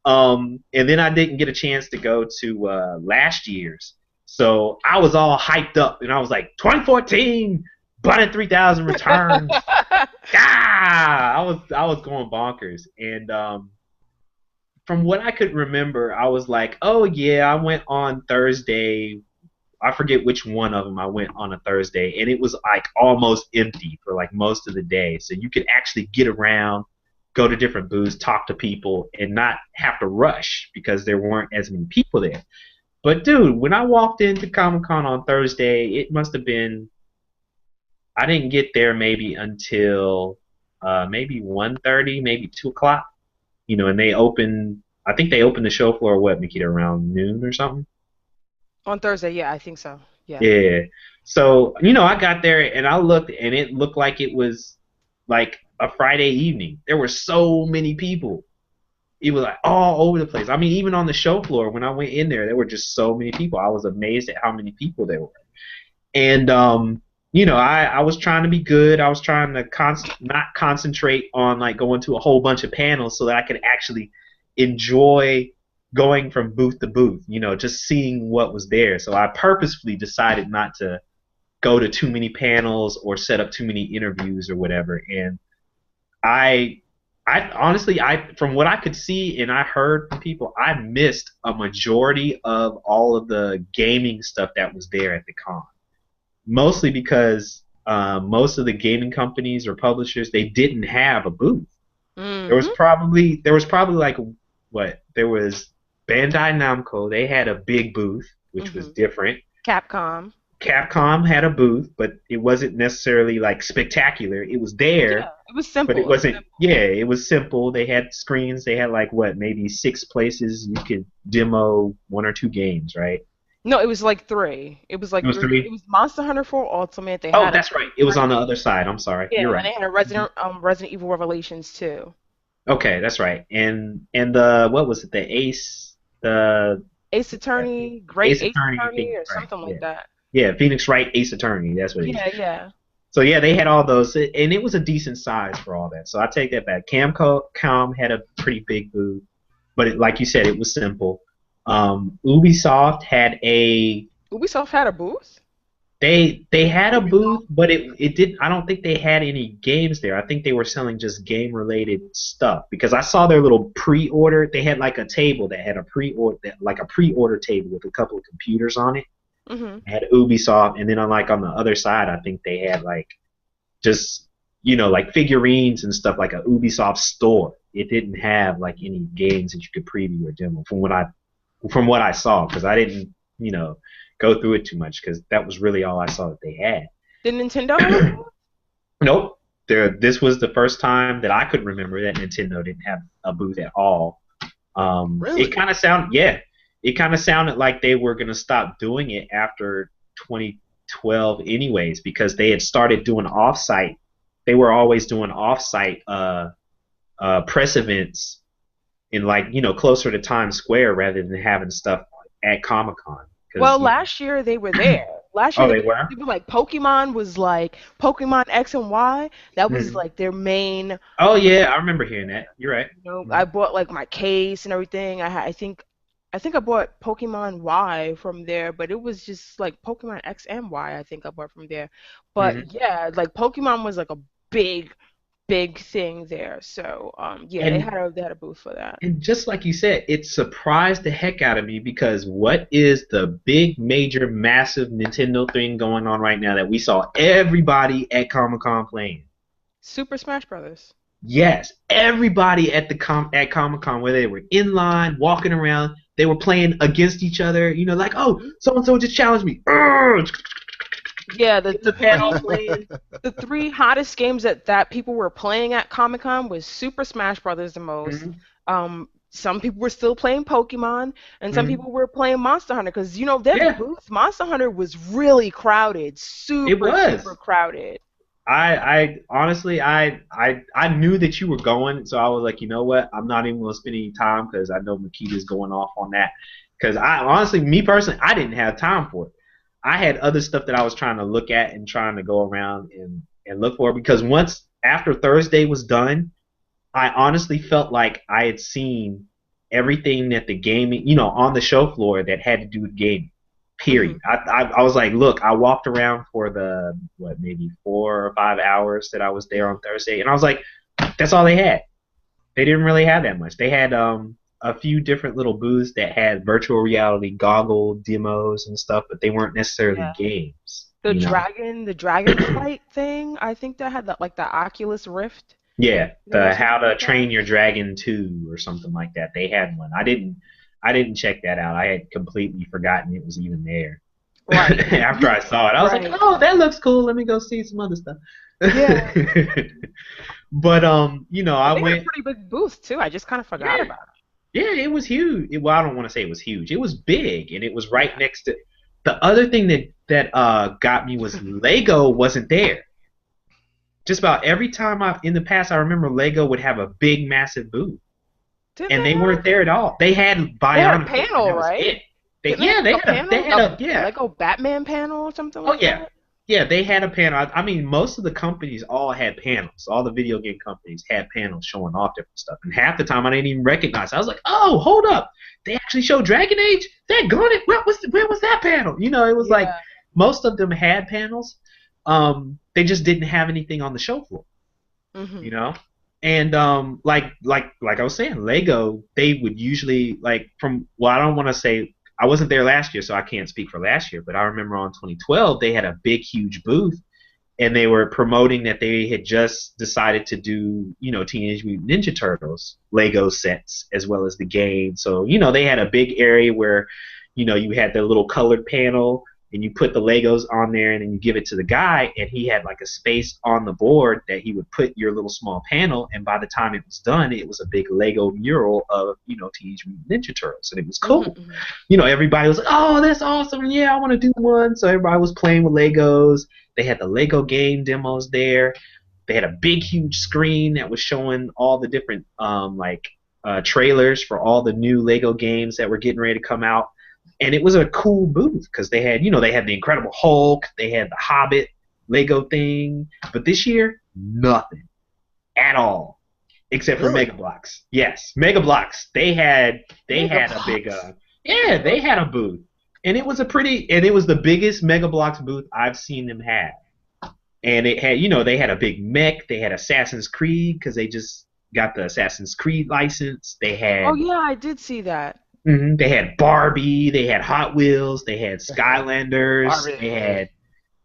And then I didn't get a chance to go to last year's. So I was all hyped up, and I was like, 2014, Planet 3000 returns. I was going bonkers, and from what I could remember, I was like, oh yeah, I went on Thursday. I forget which one of them I went on a Thursday, and it was like almost empty for like most of the day. So you could actually get around, go to different booths, talk to people, and not have to rush because there weren't as many people there. But dude, when I walked into Comic Con on Thursday, it must have been I didn't get there maybe until maybe 1:30, maybe 2 o'clock. And they opened. I think they opened the show floor what, Nikita, around noon or something. On Thursday, yeah, I think so. Yeah. Yeah. So I got there and I looked and it looked like it was like a Friday evening. There were so many people. It was like all over the place. I mean, even on the show floor when I went in there were just so many people. I was amazed at how many people there were. And I was trying to be good. I was trying to not concentrate on like going to a whole bunch of panels so that I could actually enjoy going from booth to booth. Just seeing what was there. So I purposefully decided not to go to too many panels or set up too many interviews or whatever. And I I honestly, from what I could see and I heard from people, I missed a majority of all of the gaming stuff that was there at the con. Mostly because most of the gaming companies or publishers they didn't have a booth. Mhm. There was probably like what there was Bandai Namco. They had a big booth, which was Mhm. different. Capcom. Capcom had a booth, but it wasn't necessarily like spectacular. It was Yeah, there, it was but it simple. wasn't. Yeah, it was simple. They had screens. They had like what, maybe 6 places you could demo 1 or 2 games, right? No, it was like three. It was It like was three. It three. was Monster Hunter 4 Ultimate. They Oh, had a that's right. It was on the other side. I'm sorry. yeah, You're and right. they had a Resident Evil Revelations too. Okay, that's right. And the what was it? The Ace, the Ace Attorney, Great Ace Ace Attorney Attorney, Phoenix or Wright. something Yeah, like that. yeah, Phoenix Wright Ace Attorney. That's what it is. Yeah, yeah. So yeah, they had all those, and it was a decent size for all that. So I take that back. Camcom had a pretty big booth, but like you said, it was simple. Ubisoft had a Ubisoft had a booth? they had a booth, but it didn't. I don't think they had any games there. I think they were selling just game related stuff because I saw their little pre-order. They had like a table that had a pre-order table with a couple of computers on it. Mhm. Had Ubisoft, and then on the other side, I think they had like just like figurines and stuff, like a Ubisoft store. It didn't have like any games that you could preview or demo from what I saw, because I didn't go through it too much because that was really all I saw that they had. Did Nintendo have a booth? Nope. This was the first time that I could remember that Nintendo didn't have a booth at all. Really? It kind of sounded like they were going to stop doing it after 2012 anyways, because they had started doing off-site. They were always doing off-site press events in closer to Times Square rather than having stuff at Comic-Con. Well, last year they were there. Last year Oh, they were? they were like Pokemon was like Pokemon X and Y. That was Mhm. like their main. Oh yeah, I remember hearing that. You're right. I bought like my case and everything. I think I bought Pokemon Y from there, but it was just like Pokemon X and Y. I think I bought from there. Mhm. But yeah, like Pokemon was like a big, big thing there. So yeah, they And had a booth for that. And just like you said, it surprised the heck out of me because what is the big, major, massive Nintendo thing going on right now that we saw everybody at Comic-Con playing? Super Smash Brothers. Yes, everybody at Comic-Con, where they were in line, walking around, they were playing against each other. Like, oh, so and so just challenged me. Urgh! Yeah, The panel playing. the three hottest games that people were playing at Comic Con was Super Smash Brothers the most. Mhm. Some people were still playing Pokemon, and some Mhm. people were playing Monster Hunter because their Yeah, booth Monster Hunter was really crowded, it super was. super crowded. I honestly, I knew that you were going, so I was like, you know what? I'm not even gonna spend any time because I know Makita's going off on that. Because I honestly, me personally, I didn't have time for it. I had other stuff that I was trying to look at and trying to go around and look for. Because once after Thursday was done, I honestly felt like I had seen everything that the gaming, on the show floor that had to do with gaming. Hmm. Period. I was like, look, I walked around for the maybe 4 or 5 hours that I was there on Thursday, and I was like, that's all they had. They didn't really have that much. They had a few different little booths that had virtual reality goggle demos and stuff, but they weren't necessarily Yeah, games. the dragon flight thing. I think that had like the Oculus Rift Yeah, or the How something to like that. Train Your Dragon 2 or something like that. They had one. I didn't check that out. I had completely forgotten it was even there. Right, After I saw it, I was like, right. "Oh, that looks cool. Let me go see some other stuff." Yeah, But I and they had a went. pretty big booth too. I just kind of forgot Yeah, about yeah, it was huge. Well, I don't want to say it was huge. It was big, and it was it. right next to. The other thing that got me was Lego wasn't there. Just about every time in the past, I remember Lego would have a big, massive booth, Did and they they weren't have? there at all. They had They had a Bionicle, and panel, that was right? it. Didn't they have They like a had panel? a A yeah. Lego Batman panel or something Oh like yeah, that? yeah. They had a panel. I mean, most of the companies all had panels. All the video game companies had panels showing off different stuff, and half the time I didn't even recognize. I was like, oh, hold up, they actually showed Dragon Age. That gone it. Where was that panel? It was like Yeah. most of them had panels. They just didn't have anything on the show floor. you Mhm. know. And like I was saying, Lego, they would usually I don't want to say, I wasn't there last year, so I can't speak for last year, but I remember on 2012 they had a big huge booth, and they were promoting that they had just decided to do Teenage Mutant Ninja Turtles Lego sets as well as the game. So they had a big area where you had the little colored panel and you put the Legos on there, and then you give it to the guy, and he had like a space on the board that he would put your little small panel, and by the time it was done, it was a big Lego mural of, Teenage Mutant Ninja Turtles, and it was cool. Everybody was like, oh, that's awesome, yeah, I want to do one. So everybody was playing with Legos. They had the Lego game demos there. They had a big, huge screen that was showing all the different trailers for all the new Lego games that were getting ready to come out. And it was a cool booth because they had the Incredible Hulk, they had the Hobbit Lego thing, but this year, nothing at all, except for Mega Bloks. Yes, Mega Bloks. They had a big, they had a booth, and it was the biggest Mega Bloks booth I've seen them have. And it had, they had a big mech. They had Assassin's Creed because they just got the Assassin's Creed license. They had. Oh yeah, I did see that. They had Barbie, they had Hot Wheels, they had Skylanders, they had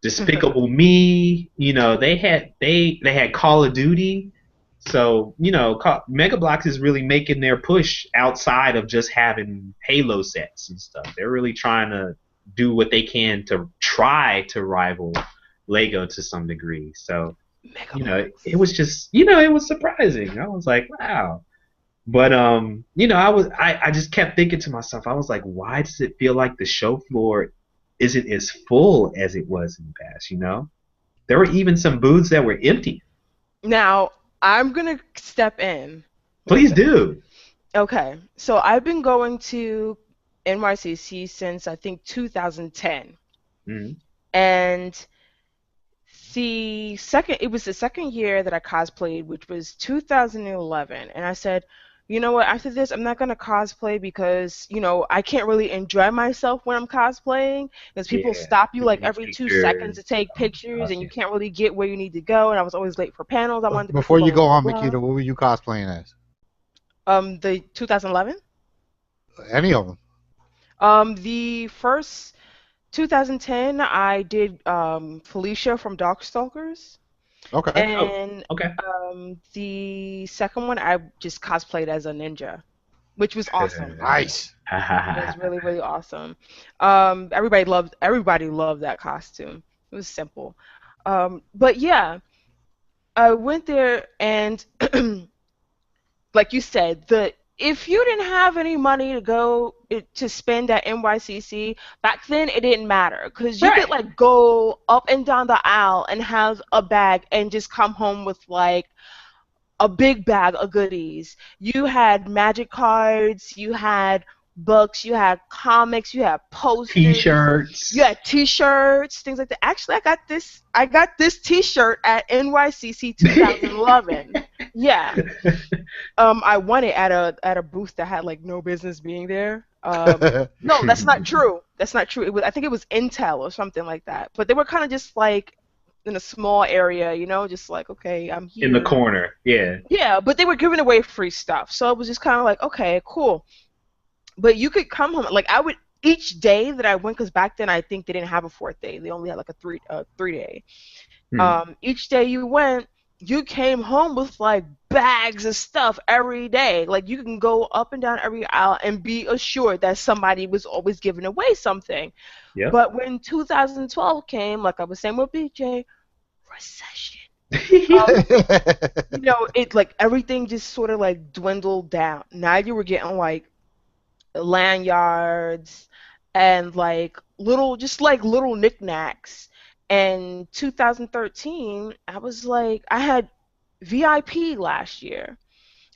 Despicable Me. They had Call of Duty. So Mega Bloks is really making their push outside of just having Halo sets and stuff. They're really trying to do what they can to try to rival Lego to some degree. So it was just it was surprising. I was like, wow. But I just kept thinking to myself, I was like, why does it feel like the show floor isn't as full as it was in the past? There were even some booths that were empty. Now I'm gonna step in. Please do. Okay, so I've been going to NYCC since I think 2010, and it was the second year that I cosplayed, which was 2011, and I said, you know what, after this, I'm not going to cosplay because, I can't really enjoy myself when I'm cosplaying because people stop you like every 2 seconds to take pictures and you can't really get where you need to go, and I was always late for panels. Before you go on, Makita, what were you cosplaying as? The 2011? Any of them. The first 2010, I did Felicia from Darkstalkers. Okay. And okay. The second one, I just cosplayed as a ninja, which was awesome. Nice. It was really, really awesome. Everybody loved that costume. It was simple. But yeah, I went there, and like you said, if you didn't have any money to spend at NYCC, back then it didn't matter because you could go up and down the aisle and have a bag and just come home with a big bag of goodies. You had magic cards, you had books, you had comics, you had posters, T-shirts. You had T-shirts, things like that. Actually, I got this T-shirt at NYCC 2011. Yeah. I won it at a booth that had no business being there. No, that's not true. That's not true. I think it was Intel or something like that. But they were kind of just in a small area, just okay, I'm here. In the corner, yeah. Yeah, but they were giving away free stuff, so it was just kind of okay, cool. But you could come home, I would, each day that I went, because back then I think they didn't have a 4th day. They only had a 3-day. Each day you went, you came home with bags of stuff every day. You can go up and down every aisle and be assured that somebody was always giving away something. Yep. But when 2012 came, like I was saying with BJ, recession. It everything just sort of dwindled down. Now you were getting lanyards and little knickknacks. And 2013, I had VIP last year.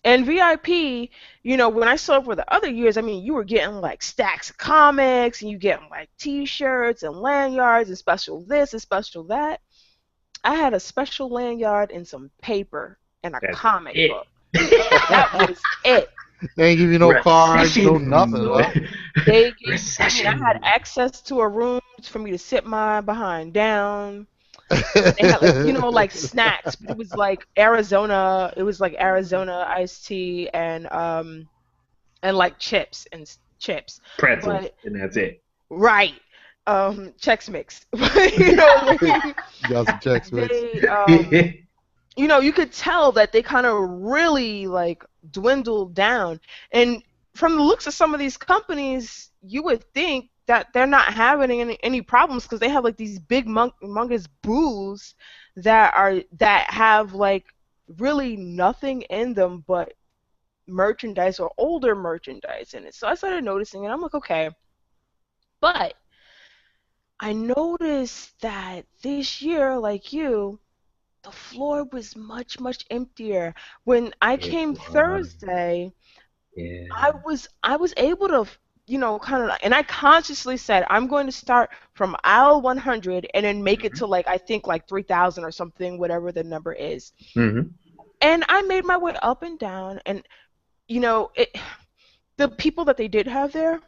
And VIP, when I saw it for the other years, you were getting stacks of comics, and you getting T-shirts and lanyards and special this and special that. I had a special lanyard and some paper and a comic book. That was it. They ain't give you no cards, no nothing. I had access to a room for me to sit my behind down. They had snacks, but it was Arizona. It was Arizona iced tea and chips. Pretzels, and that's it. Right. Chex Mix. You got some Chex Mix. You could tell that they kind of really dwindled down. And from the looks of some of these companies, you would think that they're not having any problems because they have like these big humongous booths that have like really nothing in them but merchandise or older merchandise in it. So I started noticing, and I'm like, okay, but I noticed that this year, like you, the floor was much emptier. When I It came was. Thursday, Yeah. I was able to, kind of, and I consciously said I'm going to start from aisle 100 and then make it Mhm. to like I think like 3,000 or something, whatever the number is. Mhm. And I made my way up and down, and the people that they did have there,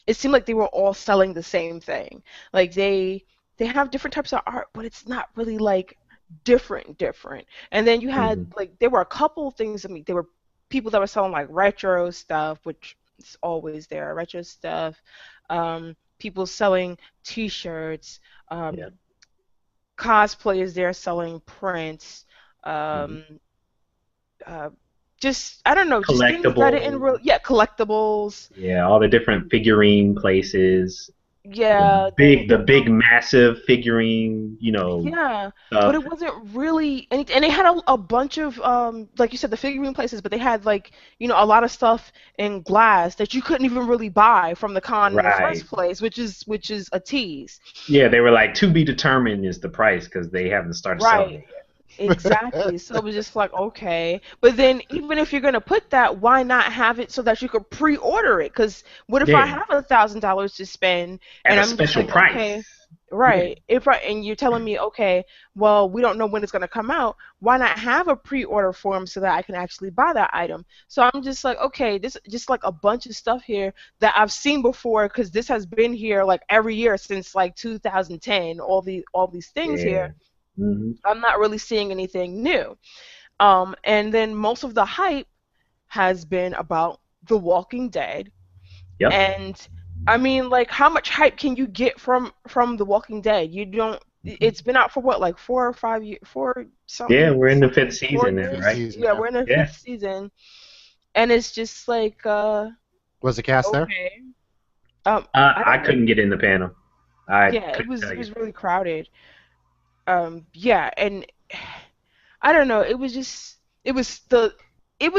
it seemed like they were all selling the same thing. Like they have different types of art, but it's not really like different. And then you had Mhm. like there were a couple of things. I mean, there were people that were selling like retro stuff, which is always there, retro stuff. People selling T-shirts. Yeah. Cosplayers there selling prints. Mhm. Um, uh, just I don't know, just things that didn't Collectibles. really, yeah, collectibles. Yeah, all the different figurine places. Yeah, The big massive figurine, yeah, but stuff. it wasn't really anything. And they had a bunch of like you said, the figurine places, but they had like a lot of stuff in glass that you couldn't even really buy from the con in the Right. first place, which is a tease. Yeah, they were like to be determined is the price because they haven't started selling Right. it yet. Exactly. So it was just like, okay. But then even if you're gonna put that, why not have it so that you could pre-order it? Because what if I Yeah, have $1,000 to spend at and a I'm just special like, price. okay, Yeah, right. And you're telling me, okay, well, we don't know when it's gonna come out. Why not have a pre-order form so that I can actually buy that item? So I'm just like, okay, this just like a bunch of stuff here that I've seen before because this has been here like every year since like 2010. All these things here. yeah. Hmm. I'm not really seeing anything new. And then most of the hype has been about The Walking Dead. Yep. And I mean, like, how much hype can you get from The Walking Dead? You don't. It's been out for what, like 4 or 5 years, four Yeah, something, we're in the fifth something, four season now, Fifth years. right? season Yeah, now. we're in the Yeah. fifth season, and it's just like, Was the cast there? okay. I I don't know. couldn't get in the panel. I Yeah, it couldn't was tell it you. was really crowded. Yeah, and I don't know. It was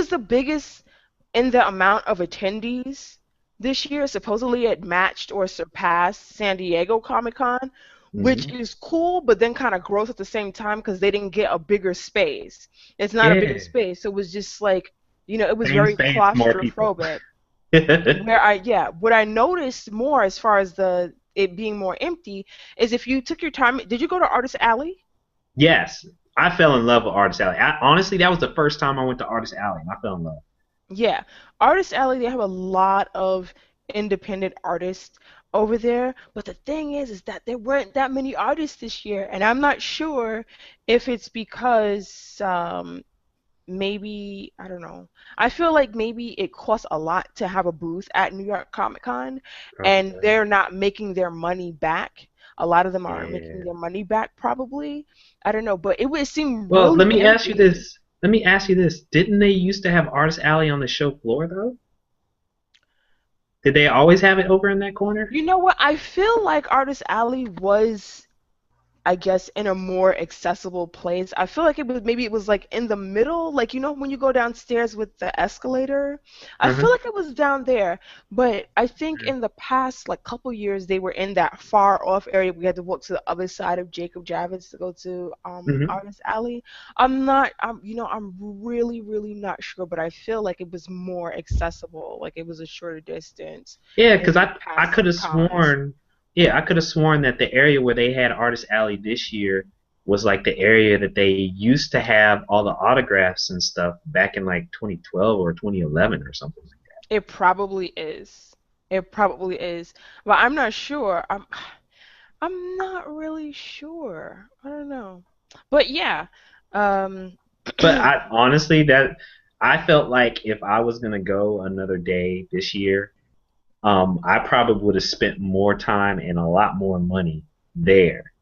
the biggest in the amount of attendees this year. Supposedly it matched or surpassed San Diego Comic Con, which Hmm. is cool, but then kind of gross at the same time because they didn't get a bigger space. It's not a bigger Yeah. space. So it was just like, it was Same very space, more people. claustrophobic. What I noticed more as far as the it being more empty is if you took your time. Did you go to Artist Alley? Yes, I fell in love with Artist Alley. Honestly, that was the first time I went to Artist Alley, and I fell in love. Yeah, Artist Alley, they have a lot of independent artists over there, but the thing is that there weren't that many artists this year, and I'm not sure if it's because maybe I don't know. I feel like maybe it costs a lot to have a booth at New York Comic Con, and Probably. they're not making their money back. A lot of them aren't making Yeah. their money back, probably. I don't know, but it would seem Well, let really me ask you empty. this. Let me ask you this. Didn't they used to have Artist Alley on the show floor though? Did they always have it over in that corner? You know what? I feel like Artist Alley was, I guess, in a more accessible place. I feel like it was like in the middle, like when you go downstairs with the escalator. I feel Uh-huh. like it was down there, but I think in the past like couple years they were in that far off area. We had to walk to the other side of Jacob Javits to go to Hmm. Artist Alley. I'm really not sure, but I feel like it was more accessible, like it was a shorter distance Yeah, because in I past could have cons. sworn, yeah, I could have sworn that the area where they had Artist Alley this year was like the area that they used to have all the autographs and stuff back in like 2012 or 2011 or something. It probably is. It probably is. But I'm not sure. I'm not really sure. I don't know. But yeah. Um But I honestly that I felt like if I was gonna go another day this year, I probably would have spent more time and a lot more money there.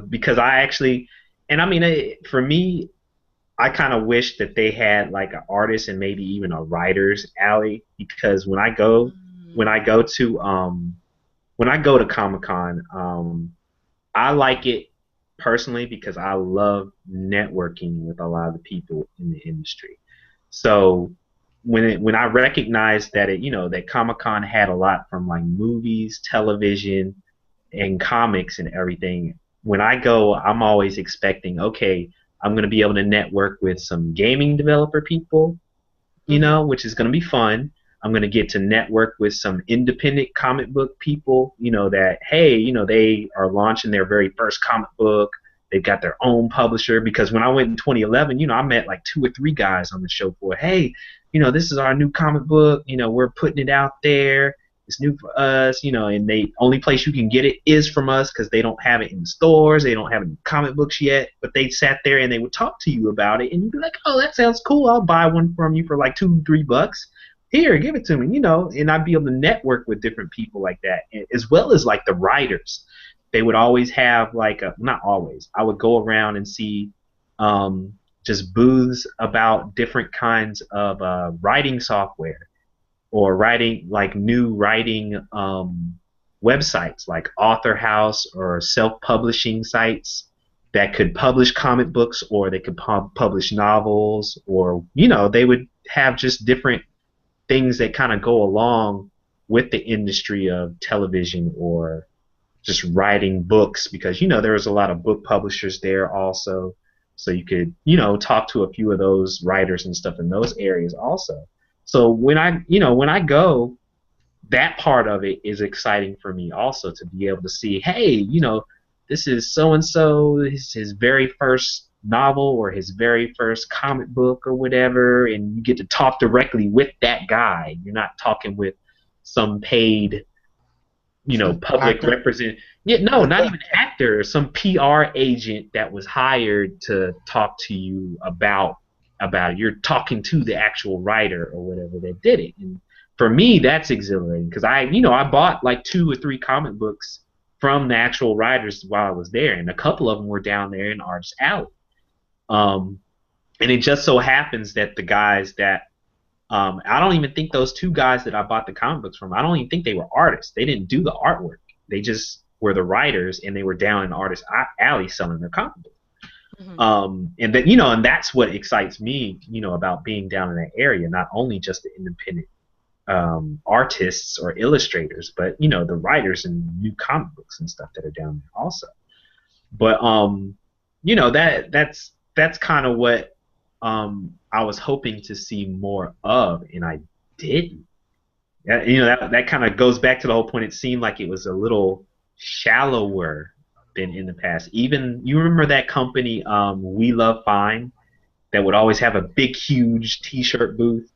Because I actually, and I mean, for me, I kind of wish that they had like an artist and maybe even a writer's alley because when I go, when I go to Comic Con, I like it personally because I love networking with a lot of the people in the industry. So when I recognized that that Comic Con had a lot from like movies, television, and comics and everything. When I go, I'm always expecting, okay, I'm going to be able to network with some gaming developer people, Mhm. which is going to be fun. I'm going to get to network with some independent comic book people, that, hey, they are launching their very first comic book. They've got their own publisher. Because when I went in 2011, I met like 2 or 3 guys on the show floor. Hey, this is our new comic book. We're putting it out there. It's new for us, and the only place you can get it is from us because they don't have it in the stores. They don't have it in comic books yet. But they sat there and they would talk to you about it, and you'd be like, "Oh, that sounds cool. I'll buy one from you for like $2, $3. Here, give it to me," And I'd be able to network with different people like that, as well as like the writers. They would always have like not always. I would go around and see just booths about different kinds of writing software or writing like new writing websites like Author House or self-publishing sites that could publish comic books or they could publish novels or they would have just different things that kind of go along with the industry of television or just writing books because there was a lot of book publishers there also, so you could talk to a few of those writers and stuff in those areas also. So when I go, that part of it is exciting for me also to be able to see, hey, this is so and so, his very first novel or his very first comic book or whatever, and you get to talk directly with that guy. You're not talking with some paid, public Actor. represent. Yeah, no, not even actor, some PR agent that was hired to talk to you about it. You're talking to the actual writer or whatever that did it. And for me, that's exhilarating because I bought like 2 or 3 comic books from the actual writers while I was there, and a couple of them were down there in Artist Alley. Um, and it just so happens that the guys that I don't even think those 2 guys that I bought the comic books from, I don't even think they were artists. They didn't do the artwork. They just were the writers, and they were down in Artist Alley selling their comic books. Mhm. And that and that's what excites me, about being down in that area. Not only just the independent artists or illustrators, but the writers and new comic books and stuff that are down there also. But that's kind of what I was hoping to see more of, and I didn't. That kind of goes back to the whole point. It seemed like it was a little shallower than in the past. Even you remember that company, We Love Fine, that would always have a big, huge T-shirt booth,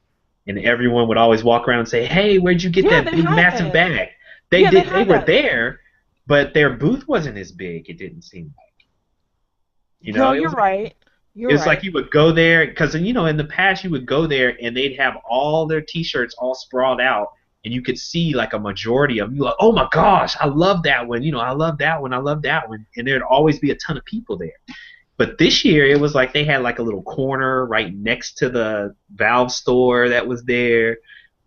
and everyone would always walk around and say, "Hey, where'd you get Yeah, that they big, had massive that. bag?" They Yeah, they did. They had were that. there, but their booth wasn't as big. It didn't seem like. No, It you're was right. You're it's like right. you would go there because in the past you would go there and they'd have all their T-shirts all sprawled out, and you could see like a majority of them. You're like, oh my gosh, I love that one. I love that one. I love that one. And there'd always be a ton of people there. But this year it was like they had like a little corner right next to the Valve store that was there.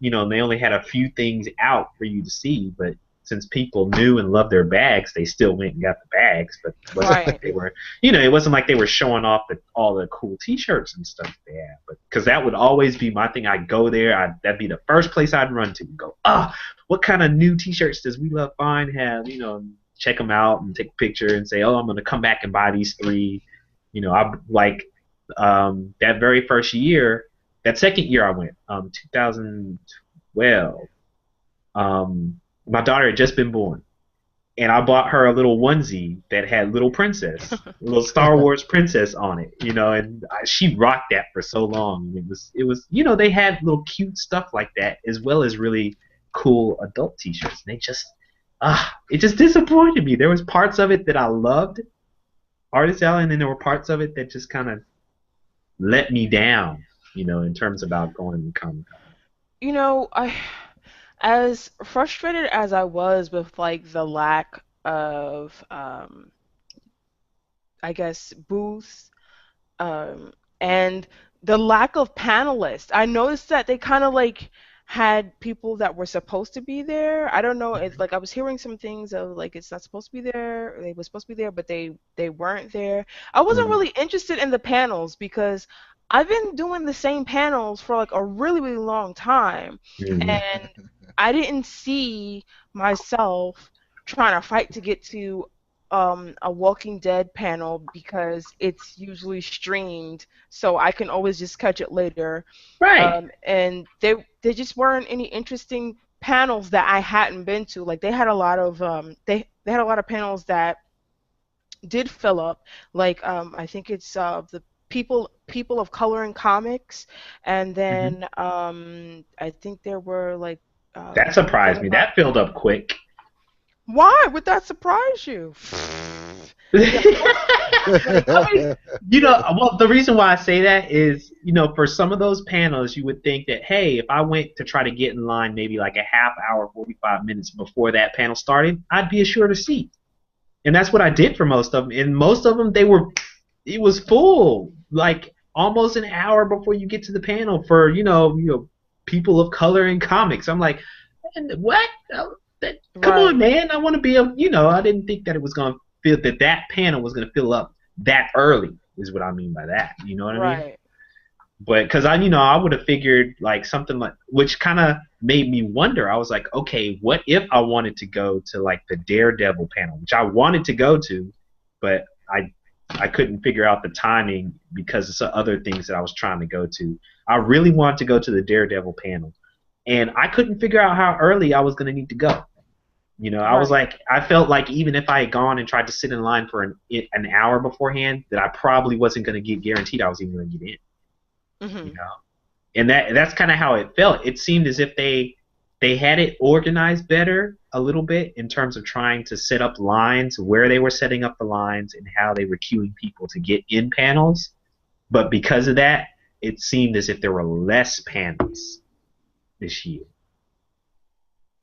And they only had a few things out for you to see, but since people knew and loved their bags, they still went and got the bags. But it wasn't like Right. they were, it wasn't like they were showing off all the cool T-shirts and stuff they had. But because that would always be my thing, I'd go there. That'd be the first place I'd run to. Go, what kind of new T-shirts does We Love Fine have? And check them out and take a picture and say, oh, I'm gonna come back and buy these 3. I like that very first year, that second year I went, 2012. My daughter had just been born, and I bought her a little onesie that had little princess, a little Star Wars princess on it, and she rocked that for so long. It was, they had little cute stuff like that as well as really cool adult T-shirts. And it just disappointed me. There was parts of it that I loved, Artist Alley, and then there were parts of it that just kind of let me down, in terms about going to Comic Con. I as frustrated as I was with like the lack of I guess booths and the lack of panelists. I noticed that they kind of like had people that were supposed to be there. I don't know. It's like I was hearing some things of like it's not supposed to be there. They were supposed to be there, but they weren't there. I wasn't Mm. really interested in the panels because I've been doing the same panels for like a really, really long time, Mm. and I didn't see myself trying to fight to get to a Walking Dead panel because it's usually streamed, so I can always just catch it later. Right. And they just weren't any interesting panels that I hadn't been to. Like they had a lot of they had a lot of panels that did fill up. Like I think it's the people of color in comics, and Hmm. then I think there were like That something surprised me. about That filled up quick. why would that surprise you? Yeah, like I mean, Well, the reason why I say that is, for some of those panels, you would think that, hey, if I went to try to get in line maybe like a half hour, 45 minutes before that panel started, I'd be assured a seat. And that's what I did for most of them. And most of them, it was full, like almost an hour before you get to the panel for, people of color in comics. I'm like, man, what? Come on, right, man. I want to be I didn't think that it was going to feel that panel was going to fill up that early is what I mean by that. You know what I mean? right. But because I would have figured like something like, which kind of made me wonder. I was like, okay, what if I wanted to go to like the Daredevil panel, which I wanted to go to, but I couldn't figure out the timing because of some other things that I was trying to go to. I really wanted to go to the Daredevil panel, and I couldn't figure out how early I was going to need to go. I was Right. like, I felt like even if I had gone and tried to sit in line for an hour beforehand, that I probably wasn't going to get guaranteed I was even going to get in. You Mhm. know, and that's kind of how it felt. It seemed as if they had it organized better a little bit in terms of trying to set up lines, where they were setting up the lines, and how they were queuing people to get in panels. But because of that, it seemed as if there were less panels this year.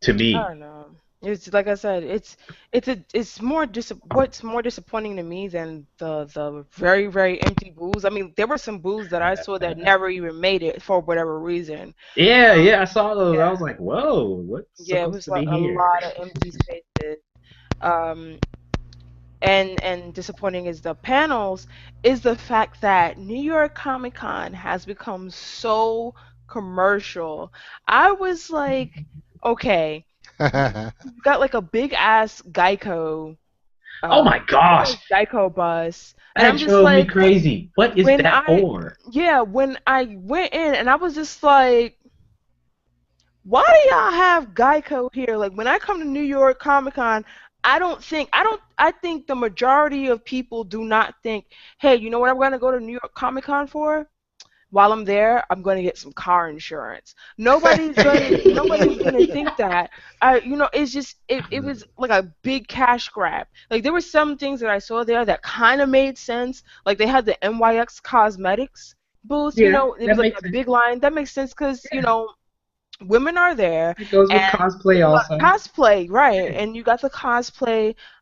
To I me, don't know. It's like I said, it's more what's more disappointing to me than the very very empty booths. I mean, there were some booths that I saw that never even made it for whatever reason. yeah, yeah, I saw those. I Yeah, was like, whoa, what's yeah, it supposed was to like be a here? lot of empty spaces. Um, and disappointing is the panels is the fact that New York Comic Con has become so commercial. I was like, okay, you've got like a big ass Oh my big gosh, ass Geico bus, and that I'm just drove me like, crazy. What is when that I, for? yeah, when I went in, and I was just like, why do y'all have Geico here? Like when I come to New York Comic Con, I think the majority of people do not think, hey, you know what I'm gonna go to New York Comic Con for? While I'm there, I'm gonna get some car insurance. Nobody's gonna think that. It's just it was like a big cash grab. Like there were some things that I saw there that kind of made sense. Like they had the NYX Cosmetics booth. Yeah, It was that like makes a sense. big line. That makes sense because Yeah, women are there it goes with and cosplay also. cosplay, right? Yeah. And you got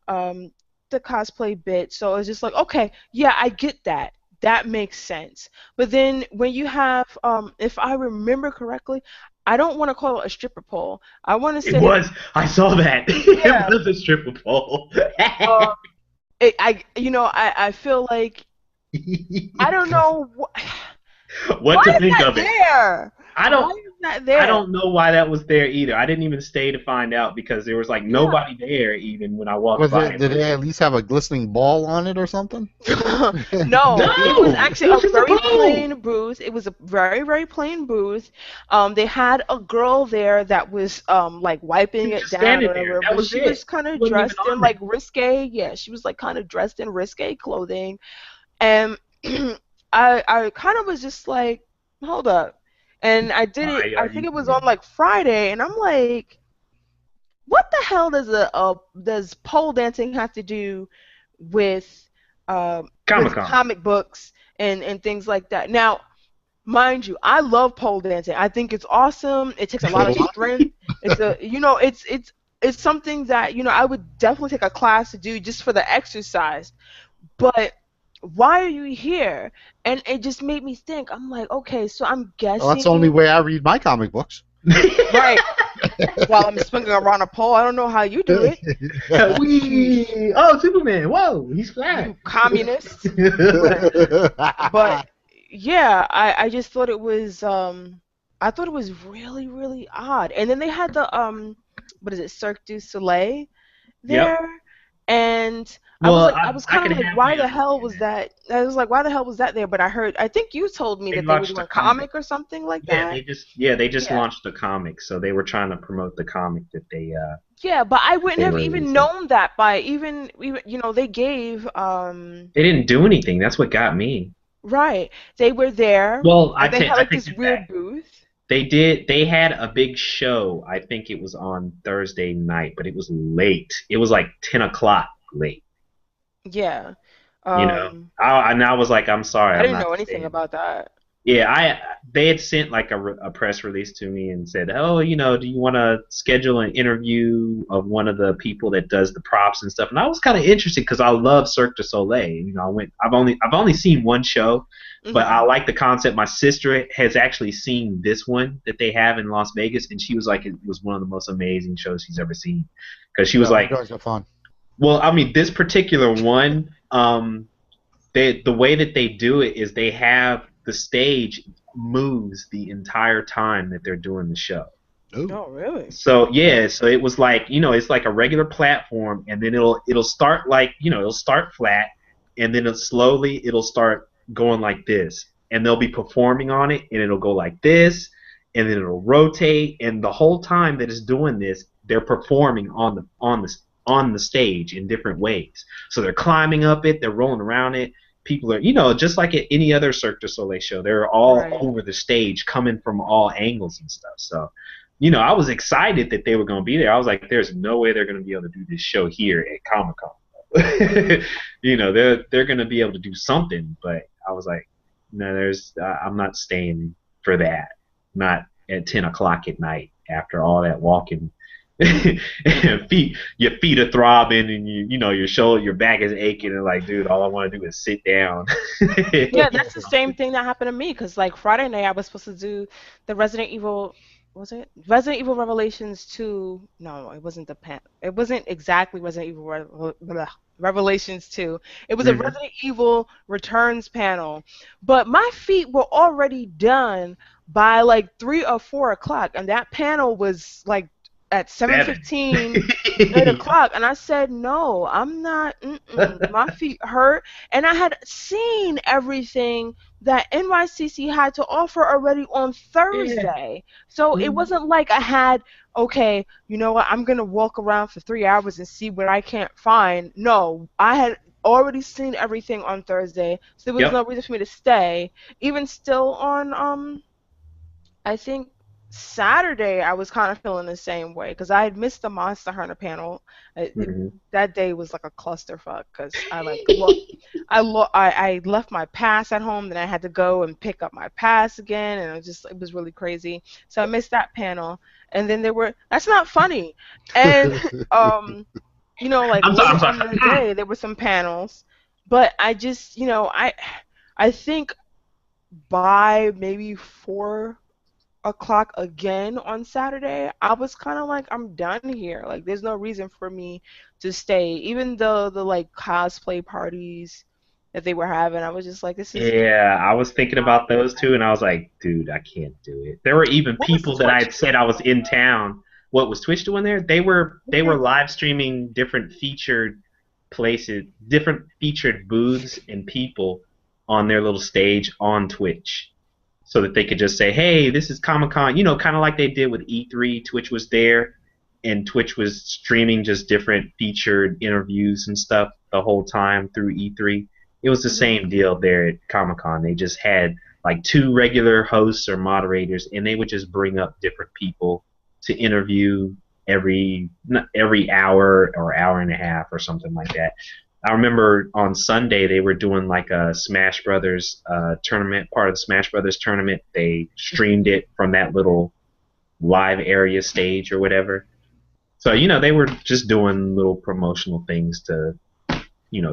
um, the cosplay bit. So it's just like, okay, yeah, I get that. That makes sense. But then when you have, if I remember correctly, I don't want to call it a stripper pole. I want to It say, was. I saw that. It yeah, was a stripper pole. um, I feel like I don't know What why to is think that of it? there? I Why don't. is that I there? don't know why that was there either. I didn't even stay to find out because there was like Yeah. nobody there even when I walked Was by it? it. Did they at least have a glistening ball on it or something? No, it was No, actually it was a just a very pole. plain booth. It was a very, very plain booth. They had a girl there that was like She wiping was it just down or standing there. whatever, That but was she it. was kind She of wasn't even dressed in on there. like risque. Yeah, she was like kind of dressed in risque clothing, and I kind of was just like, hold up, and I did it. Why are I think you it was on here? like Friday, and I'm like, what the hell does pole dancing have to do with Comic Con. comic books and things like that? Now, mind you, I love pole dancing. I think it's awesome. It takes a So lot do of strength. It's a it's something that I would definitely take a class to do just for the exercise. But why are you here? And it just made me think. I'm like, okay, so I'm Well, that's the only guessing. way I read my comic books. Right. While I'm swinging around a pole, I don't know how you do it. Wee! Oh, Superman! Whoa, he's flat. You communist. But yeah, I just thought it was I thought it was really really odd. And then they had the what is it, Cirque du Soleil Yep. there, and Well, I was I kind could of like, why halfway the hell understand was it. that? I was like, why the hell was that there? But I think you told me They that they were launched a doing comic. comic or something like Yeah, that. they just Yeah. launched a comic, so they were trying to promote the comic that Yeah, but I wouldn't they have were even releasing. known that by even they gave They didn't do anything. That's what got me. right. They were there Well, and they had I like take this it back. weird booth. They did. They had a big show. I think it was on Thursday night, but it was late. It was like 10 o'clock late. Yeah. You know, Um and I was like, I'm sorry, I I'm didn't not know anything staying. about that. Yeah, they had sent like a press release to me and said, oh, do you want to schedule an interview of one of the people that does the props and stuff? And I was kind of interested because I love Cirque du Soleil. I've only seen one show, but I Mhm. like the concept. My sister has actually seen this one that they have in Las Vegas, and she was like, it was one of the most amazing shows she's ever seen because she was Yeah, I'm like, sure it's fun. well, I mean, this particular one, the way that they do it is they have the stage moves the entire time that they're doing the show. Ooh. Oh, really? So yeah, so it was like, it's like a regular platform, and then it'll start like, it'll start flat, and then it'll start going like this, and they'll be performing on it, and it'll go like this, and then it'll rotate, and the whole time that it's doing this, they're performing on the stage in different ways. So they're climbing up it, they're rolling around it. People are, just like at any other Cirque du Soleil show, they're all Right. over the stage, coming from all angles and stuff. So I was excited that they were going to be there. I was like, there's no way they're going to be able to do this show here at Comic Con. They're going to be able to do something, but I was like, no, I'm not staying for that. Not at 10 o'clock at night after all that walking. Your feet are throbbing, and your back is aching, and like, dude, all I want to do is sit down. Yeah, that's the same thing that happened to me because like Friday night I was supposed to do the Resident Evil, was it Resident Evil Revelations 2? No, it wasn't it wasn't exactly Resident Evil Revelations 2. It was a Mhm. Resident Evil Returns panel, but my feet were already done by like 3 or 4 o'clock, and that panel was like at Seven. 7:15, 8 o'clock, and I said no, I'm not. My feet hurt, and I had seen everything that NYCC had to offer already on Yeah. Thursday. So it Mhm. wasn't like I had, okay, you know what, I'm going to walk around for 3 hours and see what I can't find. No, I had already seen everything on Thursday, so there was Yep. no reason for me to stay. Even still on, I think Saturday I was kind of feeling the same way because I had missed the Monster Hunter panel. Mhm. That day was like a clusterfuck because I left my pass at home, then I had to go and pick up my pass again, and it was really crazy. So I missed that panel, and then that's not funny, and um like I'm sorry. I'm later sorry. on in the day there were some panels, but I just I think by maybe 4 o'clock again on Saturday, I was kind of like, I'm done here. Like, there's no reason for me to stay. Even the like cosplay parties that they were having, I was just like, this is Yeah, I was thinking not about those too, and I was like, dude, I can't do it. There were even what was people that I Twitch had said I was in town. What was Twitch doing there? They were doing? live streaming different featured places, different featured booths and people on their little stage on Twitch, so that they could just say, hey, this is Comic Con, kind of like they did with E3. Twitch was there, and Twitch was streaming just different featured interviews and stuff the whole time through E3. It was the Hmm. same deal there at Comic Con. They just had like two regular hosts or moderators, and they would just bring up different people to interview every hour or hour and a half or something like that. I remember on Sunday they were doing like a Smash Brothers tournament, part of the Smash Brothers tournament. They streamed it from that little live area stage or whatever. So they were just doing little promotional things to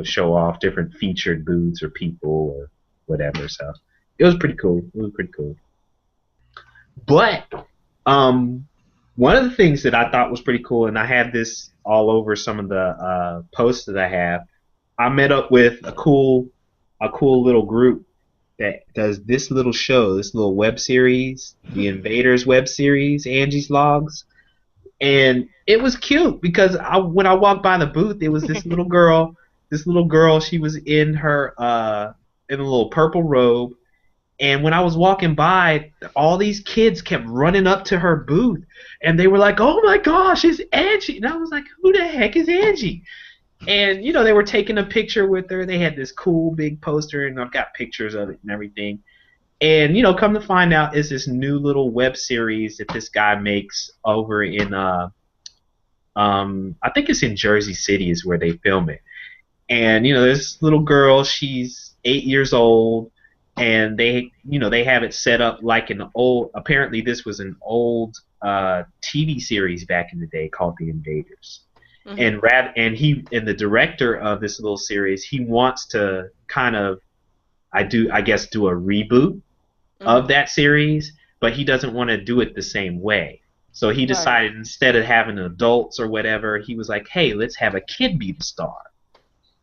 show off different featured booths or people or whatever. So it was pretty cool. It was pretty cool. But One of the things that I thought was pretty cool, and I have this all over some of the posts that I have. I met up with a cool little group that does this little show, this little web series, the Invaders web series, Angie's Logs, and it was cute because when I walked by the booth, it was this little girl. This little girl, she was in her in a little purple robe, and when I was walking by, all these kids kept running up to her booth, and they were like, "Oh my gosh, it's Angie!" And I was like, "Who the heck is Angie?" And they were taking a picture with her. They had this cool big poster, and I've got pictures of it and everything. And come to find out, it's this new little web series that this guy makes over in I think it's in Jersey City is where they film it. And this little girl, she's 8 years old, and they have it set up like an old. Apparently, this was an old TV series back in the day called The Invaders. And the director of this little series, he wants to kind of, I guess, do a reboot of that series, but he doesn't want to do it the same way. So he decided instead of having adults or whatever, he was like, "Hey, let's have a kid be the star."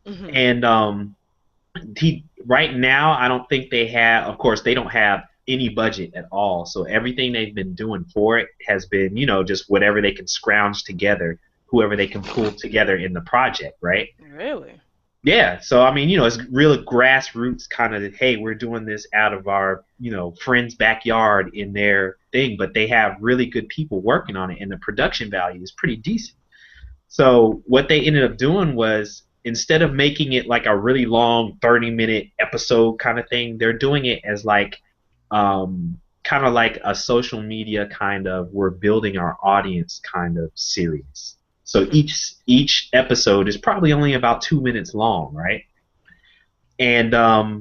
And right now, I don't think they have. Of course, they don't have any budget at all. So everything they've been doing for it has been, just whatever they can scrounge together, whoever they can pull together in the project, right? Really? Yeah. So I mean, it's really grassroots kind of. Hey, we're doing this out of our, friend's backyard in their thing, but they have really good people working on it, and the production value is pretty decent. So what they ended up doing was, instead of making it like a really long 30-minute episode kind of thing, they're doing it as like kind of like a social media kind of, we're building our audience kind of series. So each episode is probably only about 2 minutes long, right? And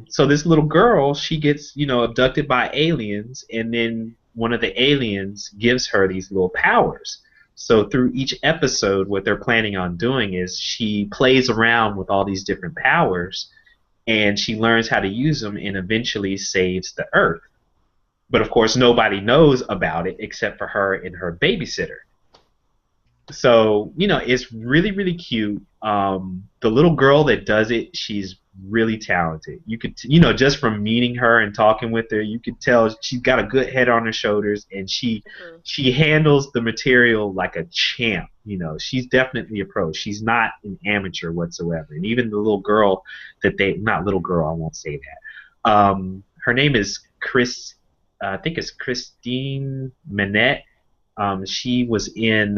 so this little girl, she gets abducted by aliens, and then one of the aliens gives her these little powers. So through each episode, what they're planning on doing is she plays around with all these different powers, and she learns how to use them, and eventually saves the Earth. But of course, nobody knows about it except for her and her babysitter. So it's really, really cute. The little girl that does it, she's really talented. You could, just from meeting her and talking with her, you could tell she's got a good head on her shoulders, and she handles the material like a champ. She's definitely a pro. She's not an amateur whatsoever. And even the little girl not little girl, I won't say that. Her name is Chris. I think it's Christine Manette. She was in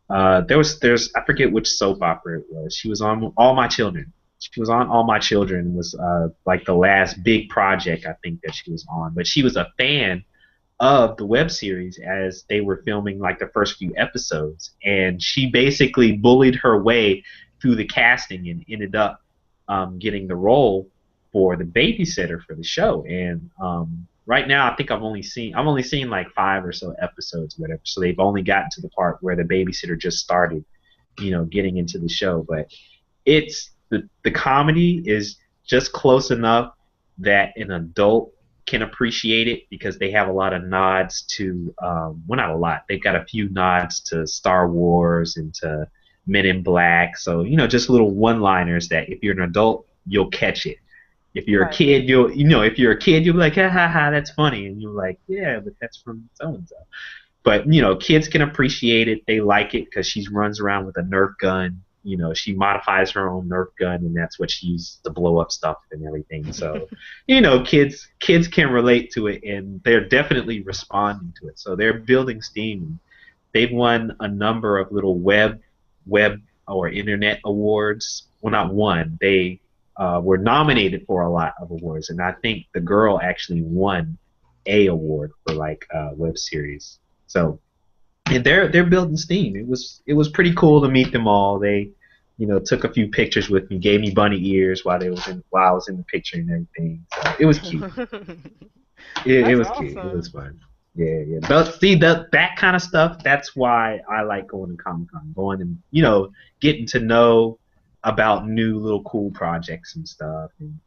there's I forget which soap opera it was. She was on All My Children. She was on All My Children, was like the last big project I think that she was on. But she was a fan of the web series as they were filming like the first few episodes, and she basically bullied her way through the casting and ended up getting the role for the babysitter for the show. And right now, I think I've only seen like 5 or so episodes, or whatever. So they've only gotten to the part where the babysitter just started, getting into the show. But it's the comedy is just close enough that an adult can appreciate it, because they have a lot of nods to, well, not a lot. They've got a few nods to Star Wars and to Men in Black. So just little one-liners that if you're an adult, you'll catch it. If you're a kid, you'll be like, ha ha ha, that's funny, and you're like, yeah, but that's from so and so. But kids can appreciate it. They like it because she runs around with a Nerf gun. She modifies her own Nerf gun, and that's what she uses to blow up stuff and everything. So, kids can relate to it, and they're definitely responding to it. So they're building steam. They've won a number of little web or internet awards. Well, not one. They were nominated for a lot of awards, and I think the girl actually won a award for like web series. So, and they're building steam. It was pretty cool to meet them all. They, took a few pictures with me, gave me bunny ears while I was in the picture and everything. So it was cute. It was awesome. Cute. It was fun. Yeah. But see, that kind of stuff. That's why I like going to Comic-Con, going and getting to know about new little cool projects and stuff. And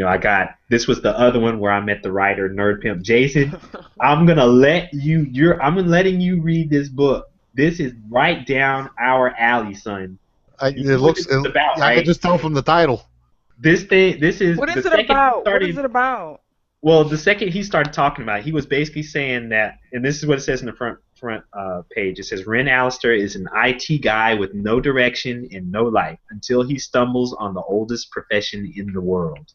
I got this was the other one where I met the writer Nerd Pimp Jason. I'm letting you read this book. This is right down our alley, son. You It know what looks. this is about, I can right? just tell from the title. This is What the is it second he about? What is started. it about? Well, the second he started talking about it, he was basically saying that, and this is what it says in the front page. It says Ren Allister is an IT guy with no direction and no life until he stumbles on the oldest profession in the world.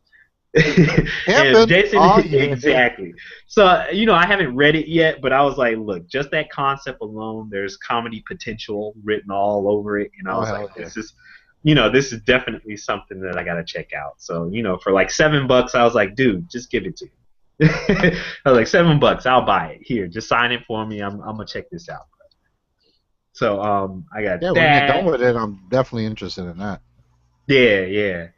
And Pimpin'. Jason, Oh yeah. exactly. So I haven't read it yet, but I was like, look, just that concept alone, there's comedy potential written all over it, and I Oh was like, hell yeah. this is definitely something that I gotta check out. So for like $7, I was like, dude, just give it to me. I was like, $7, I'll buy it. Here, just sign it for me. I'm gonna check this out. So I got Yeah, when you get done that. with it, I'm definitely interested in that. Yeah, yeah.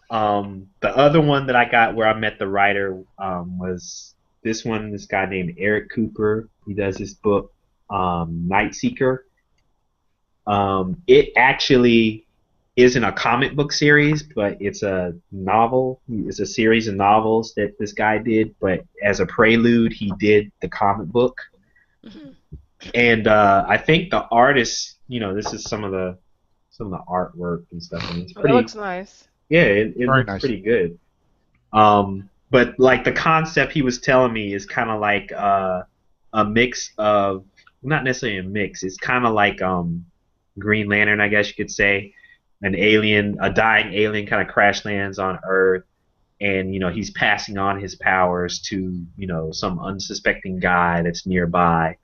The other one that I got where I met the writer was this one. This guy named Eric Cooper. He does this book, Night Seeker. It actually isn't a comic book series, but it's a novel. It's a series of novels that this guy did. But as a prelude, he did the comic book. Mhm. And I think the artist, this is some of the artwork and stuff, and it's Oh, that pretty. looks nice. Yeah, it Very looks nice. pretty good. But like the concept he was telling me is kind of like a mix of, not necessarily a mix. It's kind of like Green Lantern, I guess you could say. A dying alien kind of crash lands on Earth, and he's passing on his powers to some unsuspecting guy that's nearby.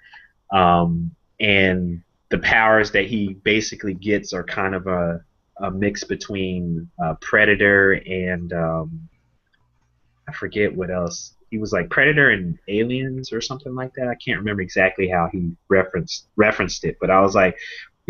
And the powers that he basically gets are kind of a mix between Predator and I forget what else. He was like Predator and Aliens or something like that. I can't remember exactly how he referenced it, but I was like,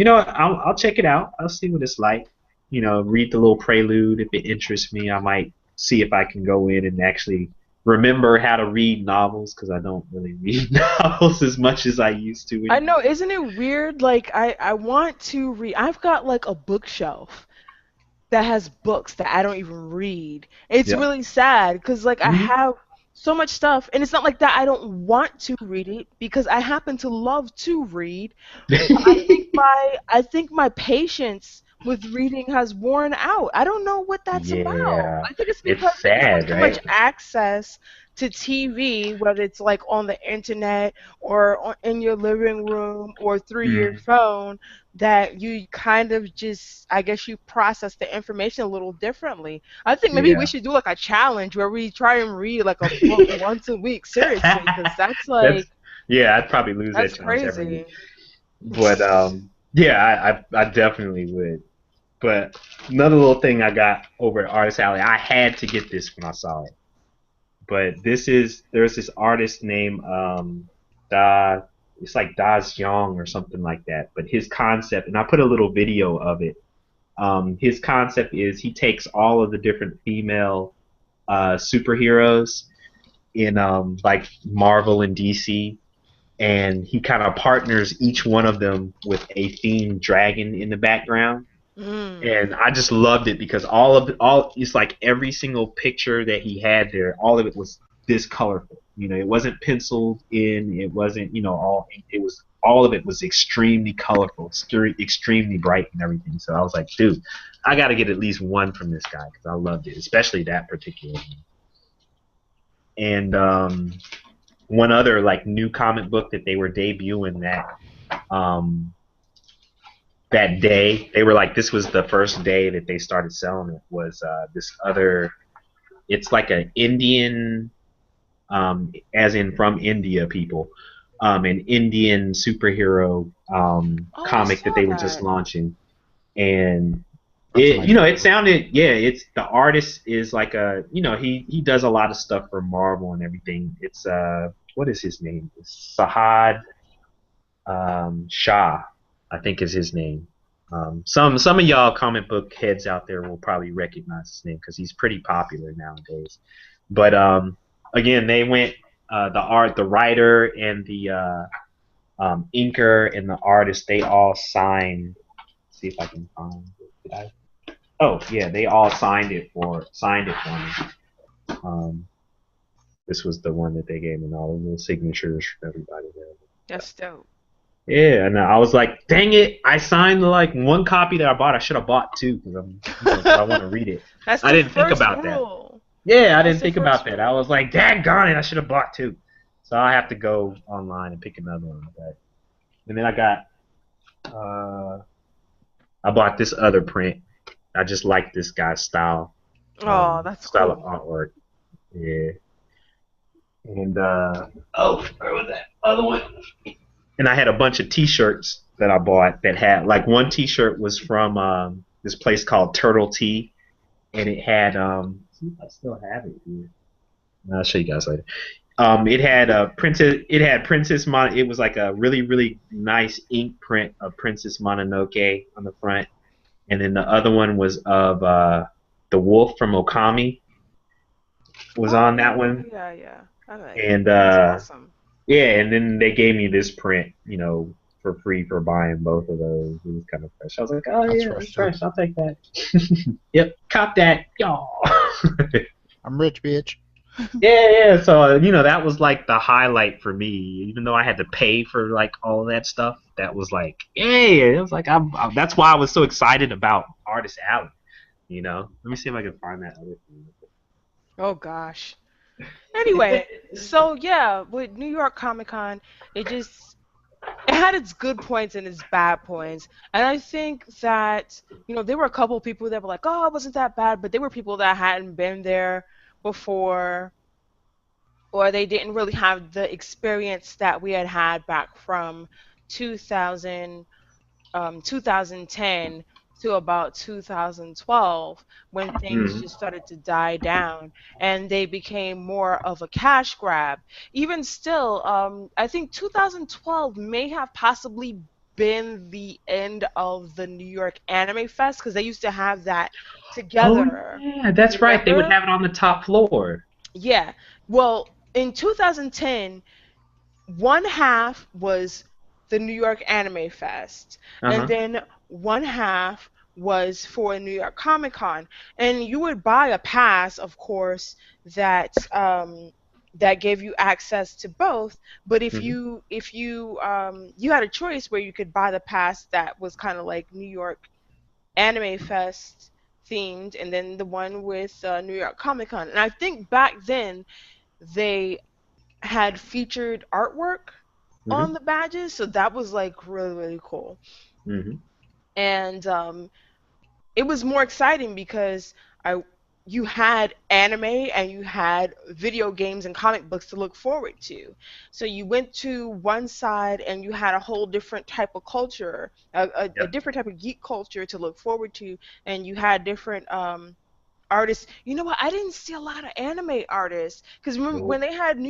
I'll check it out. I'll see what it's like. Read the little prelude. If it interests me, I might see if I can go in and actually remember how to read novels because I don't really read novels as much as I used to I anymore. know, isn't it weird? Like I want to read. I've got like a bookshelf that has books that I don't even read. It's Yeah. really sad because like I Hmm. have so much stuff, and it's not like that I don't want to read it because I happen to love to read. But I think my patience with reading has worn out. I don't know what that's about. Yeah. I think it's It's because we have sad, so much right? access to TV, whether it's like on the internet or in your living room or through your Mm. phone, that you kind of just, I guess you process the information a little differently. I think maybe we Yeah. should do like a challenge where we try and read like a book once a week, seriously, because that's That's like, yeah, I'd probably lose that that's challenge every week. crazy. But yeah, I definitely would. But another little thing I got over at Artist Alley, I had to get this when I saw it. But there's this artist named Da, it's like Das Young or something like that. But his concept, and I put a little video of it. His concept is he takes all of the different female superheroes in like Marvel and DC, and he kind of partners each one of them with a themed dragon in the background. Mm. And I just loved it because all it's like every single picture that he had there, all of it was this colorful. It wasn't penciled in. It wasn't all. It was all of it was extremely colorful, extremely bright and everything. So I was like, dude, I got to get at least one from this guy because I loved it, especially that particular one. And one other like new comic book that they were debuting um, that day. They were like, this was the first day that they started selling it. Was this other? It's like an Indian, as in from India people, an Indian superhero Oh, I comic that saw they were just that. launching, and That's a it nice it cover. sounded it's the artist is like he does a lot of stuff for Marvel and everything. It's what is his name? It's Sahad Shah, I think is his name. Some of y'all comic book heads out there will probably recognize his name because he's pretty popular nowadays. But again, they went the writer and the inker and the artist. They all signed. Let's see if I can find it. Did I? Oh yeah, they all signed it for me. Um, this was the one that they gave me, and all the little signatures from everybody there. That's dope. Yeah, and I was like, dang it! I signed like one copy that I bought. I should have bought two because I want to read it. That's I the didn't think first about that. rule. Yeah, I That's didn't the think about first that. I rule. was like, daggone it! I should have bought two. So I have to go online and pick another one. And then I bought this other print. I just like this guy's Oh, that's style of cool. artwork. Yeah. And where was that other one? And I had a bunch of T-shirts that I bought that had like one T-shirt was from this place called Turtle Tea, and it had see if I still have it here. I'll show you guys later. It had a princess. It had Princess Mon. It was like a really nice ink print of Princess Mononoke on the front, and then the other one was of the wolf from Okami was on that one, Yeah. I like it. and That's awesome. yeah, and then they gave me this print, for free for buying both of those. It was kind of fresh. I was like, oh That's yeah, fresh that's too. fresh. I'll take that. Yep, cop that, y'all. I'm rich, bitch. Yeah. So that was like the highlight for me. Even though I had to pay for like all of that stuff, that was like, yeah. It was like that's why I was so excited about Artist Alley. Let me see if I can find that other thing. Oh gosh. Anyway, so yeah, with New York Comic Con, it just it had its good points and its bad points. And I think that, there were a couple people that were like, oh, it wasn't that bad, but there were people that hadn't been there before, or they didn't really have the experience that we had had back from 2000, 2010 to about 2012, when things Mm-hmm. just started to die down and they became more of a cash grab. Even still, I think 2012 may have possibly been the end of the New York Anime Fest, because they used to have that Oh together. yeah, that's right. They would Remember? have it on the top floor. Yeah. Well, in 2010, one half was the New York Anime Fest, Uh and huh. then one half was for New York Comic Con. And you would buy a pass, of course, that gave you access to both. But Mm-hmm. you had a choice where you could buy the pass that was kind of like New York Anime Fest themed, and then the one with New York Comic Con. And I think back then they had featured artwork Mm-hmm. on the badges, so that was like really cool. Mm-hmm. And it was more exciting because I you had anime and you had video games and comic books to look forward to. So you went to one side and you had a whole different type of culture, a Yep. different type of geek culture to look forward to, and you had different artists. You know what? I didn't see a lot of anime artists because when Nope. they had New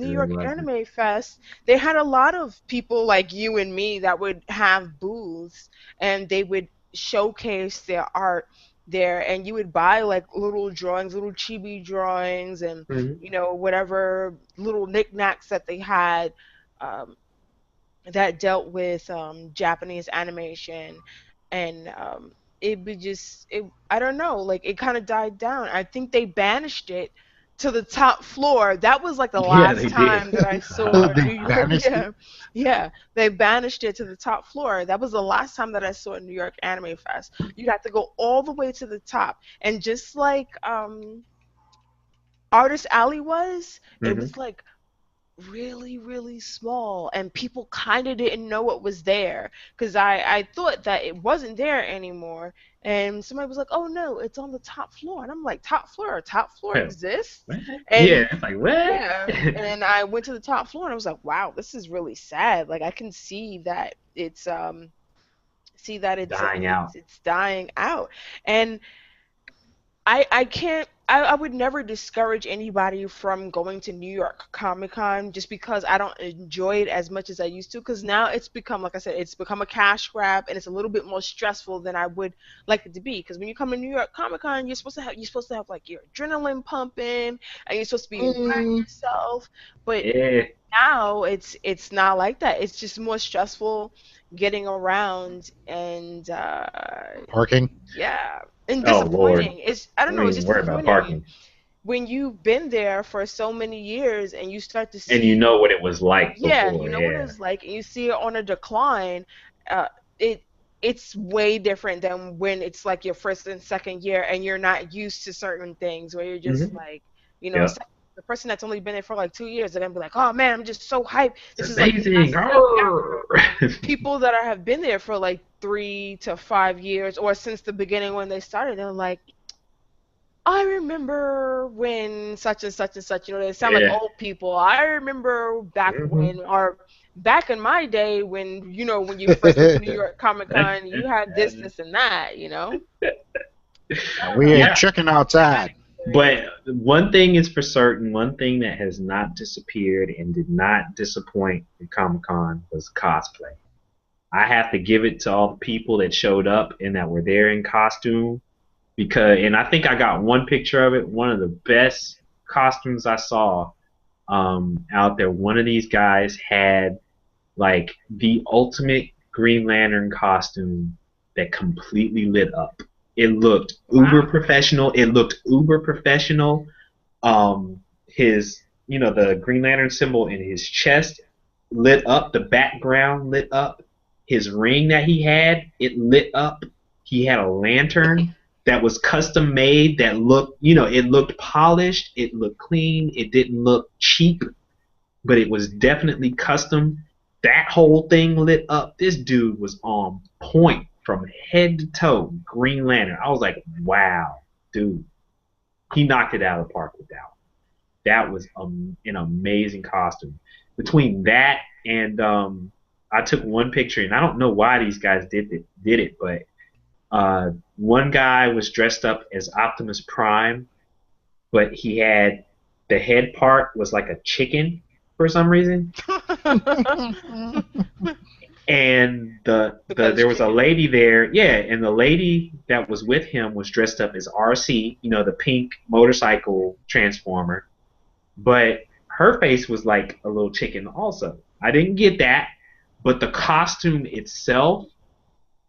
And it York wasn't. Anime Fest, they had a lot of people like you and me that would have booths, and they would showcase their art there, and you would buy like little drawings, little chibi drawings, and Mm-hmm. whatever little knickknacks that they had, um, that dealt with Japanese animation, and it would just it I don't know, like it kind of died down. I think they banished it to the top floor. That was like the Yeah, last they did. time that I saw They New York. banished it. Yeah, they banished it to the top floor. That was the last time that I saw New York Anime Fest. You'd have to go all the way to the top, and just like Artist Alley was, it Mm-hmm. was like really small, and people kind of didn't know what was there, because I thought that it wasn't there anymore, and somebody was like, oh no, it's on the top floor, and I'm like, top floor exists? What? And Yeah, it's like what? yeah, and I went to the top floor and I was like, wow, this is really sad. Like I can see that Dying out. it's dying out. And I can't I would never discourage anybody from going to New York Comic Con just because I don't enjoy it as much as I used to, because now it's become, like I said, it's become a cash grab, and it's a little bit more stressful than I would like it to be, because when you come to New York Comic Con, you're supposed to have like your adrenaline pumping, and you're supposed to be enjoying Mm, yourself. But Yeah. now it's not like that. It's just more stressful getting around, and parking. yeah, and Oh Lord. disappointing. I don't Don't know, it's even just worry about disappointing parking. when you've been there for so many years and you start to And you see, know what it was like yeah, you before, know what yeah. it's like, and you see it on a decline, uh, it it's way different than when it's like your first and second year and you're not used to certain things where you're just Hmm. like, you know, Yep. the person that's only been there for like 2 years, they're gonna be like, oh man, I'm just so hyped. It's This is like the amazing. best thing Arr! ever. People that have been there for like 3 to 5 years or since the beginning when they started, they're like, I remember when such and such and such, you know, they sound like Yeah. old people. I remember back Hmm. when, or back in my day when, you know, when you first went to New York Comic Con, you had this, and that, you know? We ain't Yeah. checking outside. But one thing is for certain, one thing that has not disappeared and did not disappoint at Comic Con was cosplay. I have to give it to all the people that showed up and that were there in costume because, and I think I got one picture of it. One of the best costumes I saw out there. One of these guys had like the ultimate Green Lantern costume that completely lit up. It looked uber Wow. professional. It looked uber professional. His, the Green Lantern symbol in his chest lit up. The background lit up. His ring that he had, it lit up. He had a lantern that was custom made that looked, it looked polished. It looked clean. It didn't look cheap, but it was definitely custom. That whole thing lit up. This dude was on point from head to toe. Green Lantern. I was like, wow, dude, he knocked it out of the park with that. That was an amazing costume. Between that and I took one picture, and I don't know why these guys did it, but one guy was dressed up as Optimus Prime, but he had the head part was like a chicken for some reason. And Because there was a chicken. lady there, yeah, and the lady that was with him was dressed up as RC, the pink motorcycle transformer, but her face was like a little chicken also. I didn't get that, but the costume itself,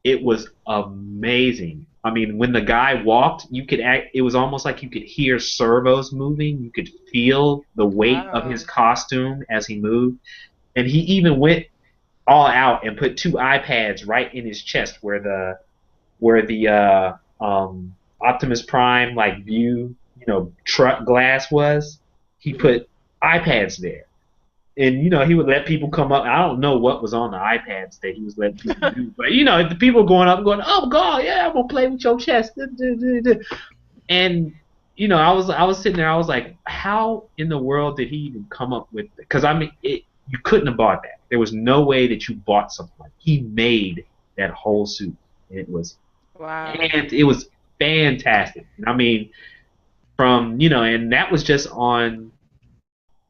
it was amazing. I mean, when the guy walked, it was almost like you could hear servos moving. You could feel the weight of his Wow. costume as he moved. And he even went all out and put two iPads right in his chest where the Optimus Prime like view, truck glass was. He put iPads there. And he would let people come up. I don't know what was on the iPads that he was letting people do, but the people going up and going, "Oh God, yeah, I'm gonna play with your chest." And I was sitting there. I was like, "How in the world did he even come up with?" Because I mean, you couldn't have bought that. There was no way that you bought something like. He made that whole suit. It was Wow. and it was fantastic. I mean, and that was just on.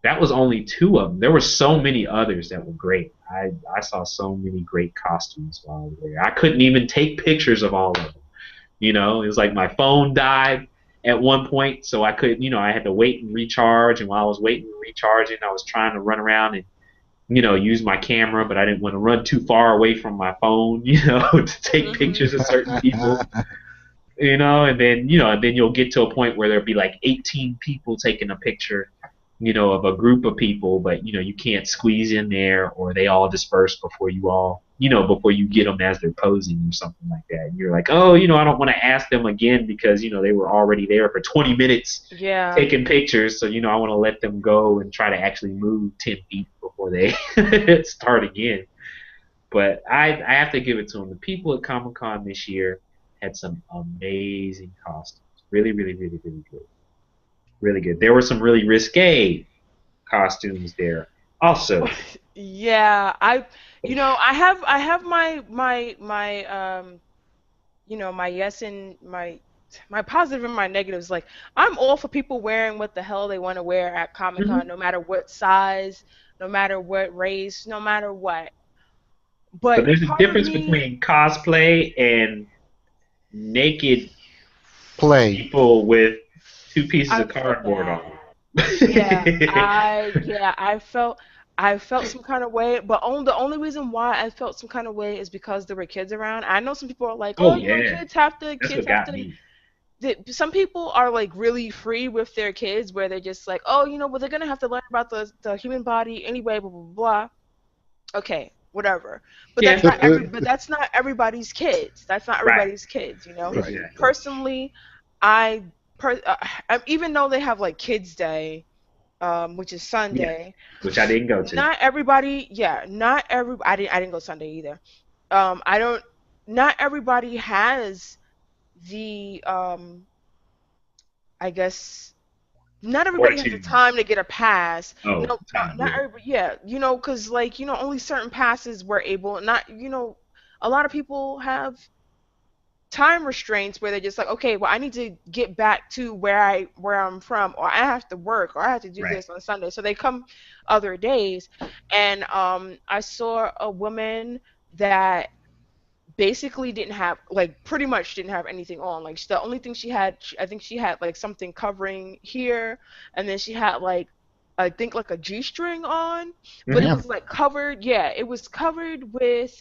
That was only two of them. There were so many others that were great. I saw so many great costumes while I was there. I couldn't even take pictures of all of them. It was like my phone died at one point, so I could, I had to wait and recharge. And while I was waiting and recharging, I was trying to run around and, use my camera, but I didn't want to run too far away from my phone, to take pictures of certain people. And then you'll get to a point where there'll be like 18 people taking a picture, of a group of people, but you can't squeeze in there, or they all disperse before you get them as they're posing or something like that. And you're like, oh, I don't want to ask them again because they were already there for 20 minutes Yeah. taking pictures, so I want to let them go and try to actually move 10 feet before they start again. But I have to give it to them. The people at Comic Con this year had some amazing costumes. Really, really, really, really good. Really good. There were some really risque costumes there. Also, Yeah, I have my my yes and my positive and my negatives. Like, I'm all for people wearing what the hell they want to wear at Comic Con, mhm. no matter what size, no matter what race, no matter what. But But there's a part of difference me, between cosplay and naked Play. people with two pieces I of felt cardboard that. on. Yeah, I felt some kind of way, but the only reason why I felt some kind of way is because there were kids around. I know some people are like, Oh "Oh, yeah, kids have to that's kids what have got to me. some people are like really free with their kids, where they're just like, oh, well, they're gonna have to learn about the human body anyway, blah blah blah. Okay, whatever. But Yeah. that's not everybody's kids. That's not Right. everybody's kids. Right. Exactly. Personally, I, even though they have like Kids Day, which is Sunday. Which I didn't go to. Not everybody. Yeah, not every. I didn't go Sunday either. I don't. Not everybody has the I guess not everybody has the Fortitude. time to get a pass. Oh, No, time, not yeah. everybody. Yeah, because like only certain passes were able. Not a lot of people have time restraints where they're just like, okay, well, I need to get back to where I'm from, or I have to work, or I have to do Right. this on Sunday. So they come other days, and I saw a woman that basically didn't have, like, pretty much didn't have anything on. Like, the only thing she had, I think she had like something covering here, and then she had like, I think like a G-string on, but it Mhm. was like covered. Yeah, it was covered with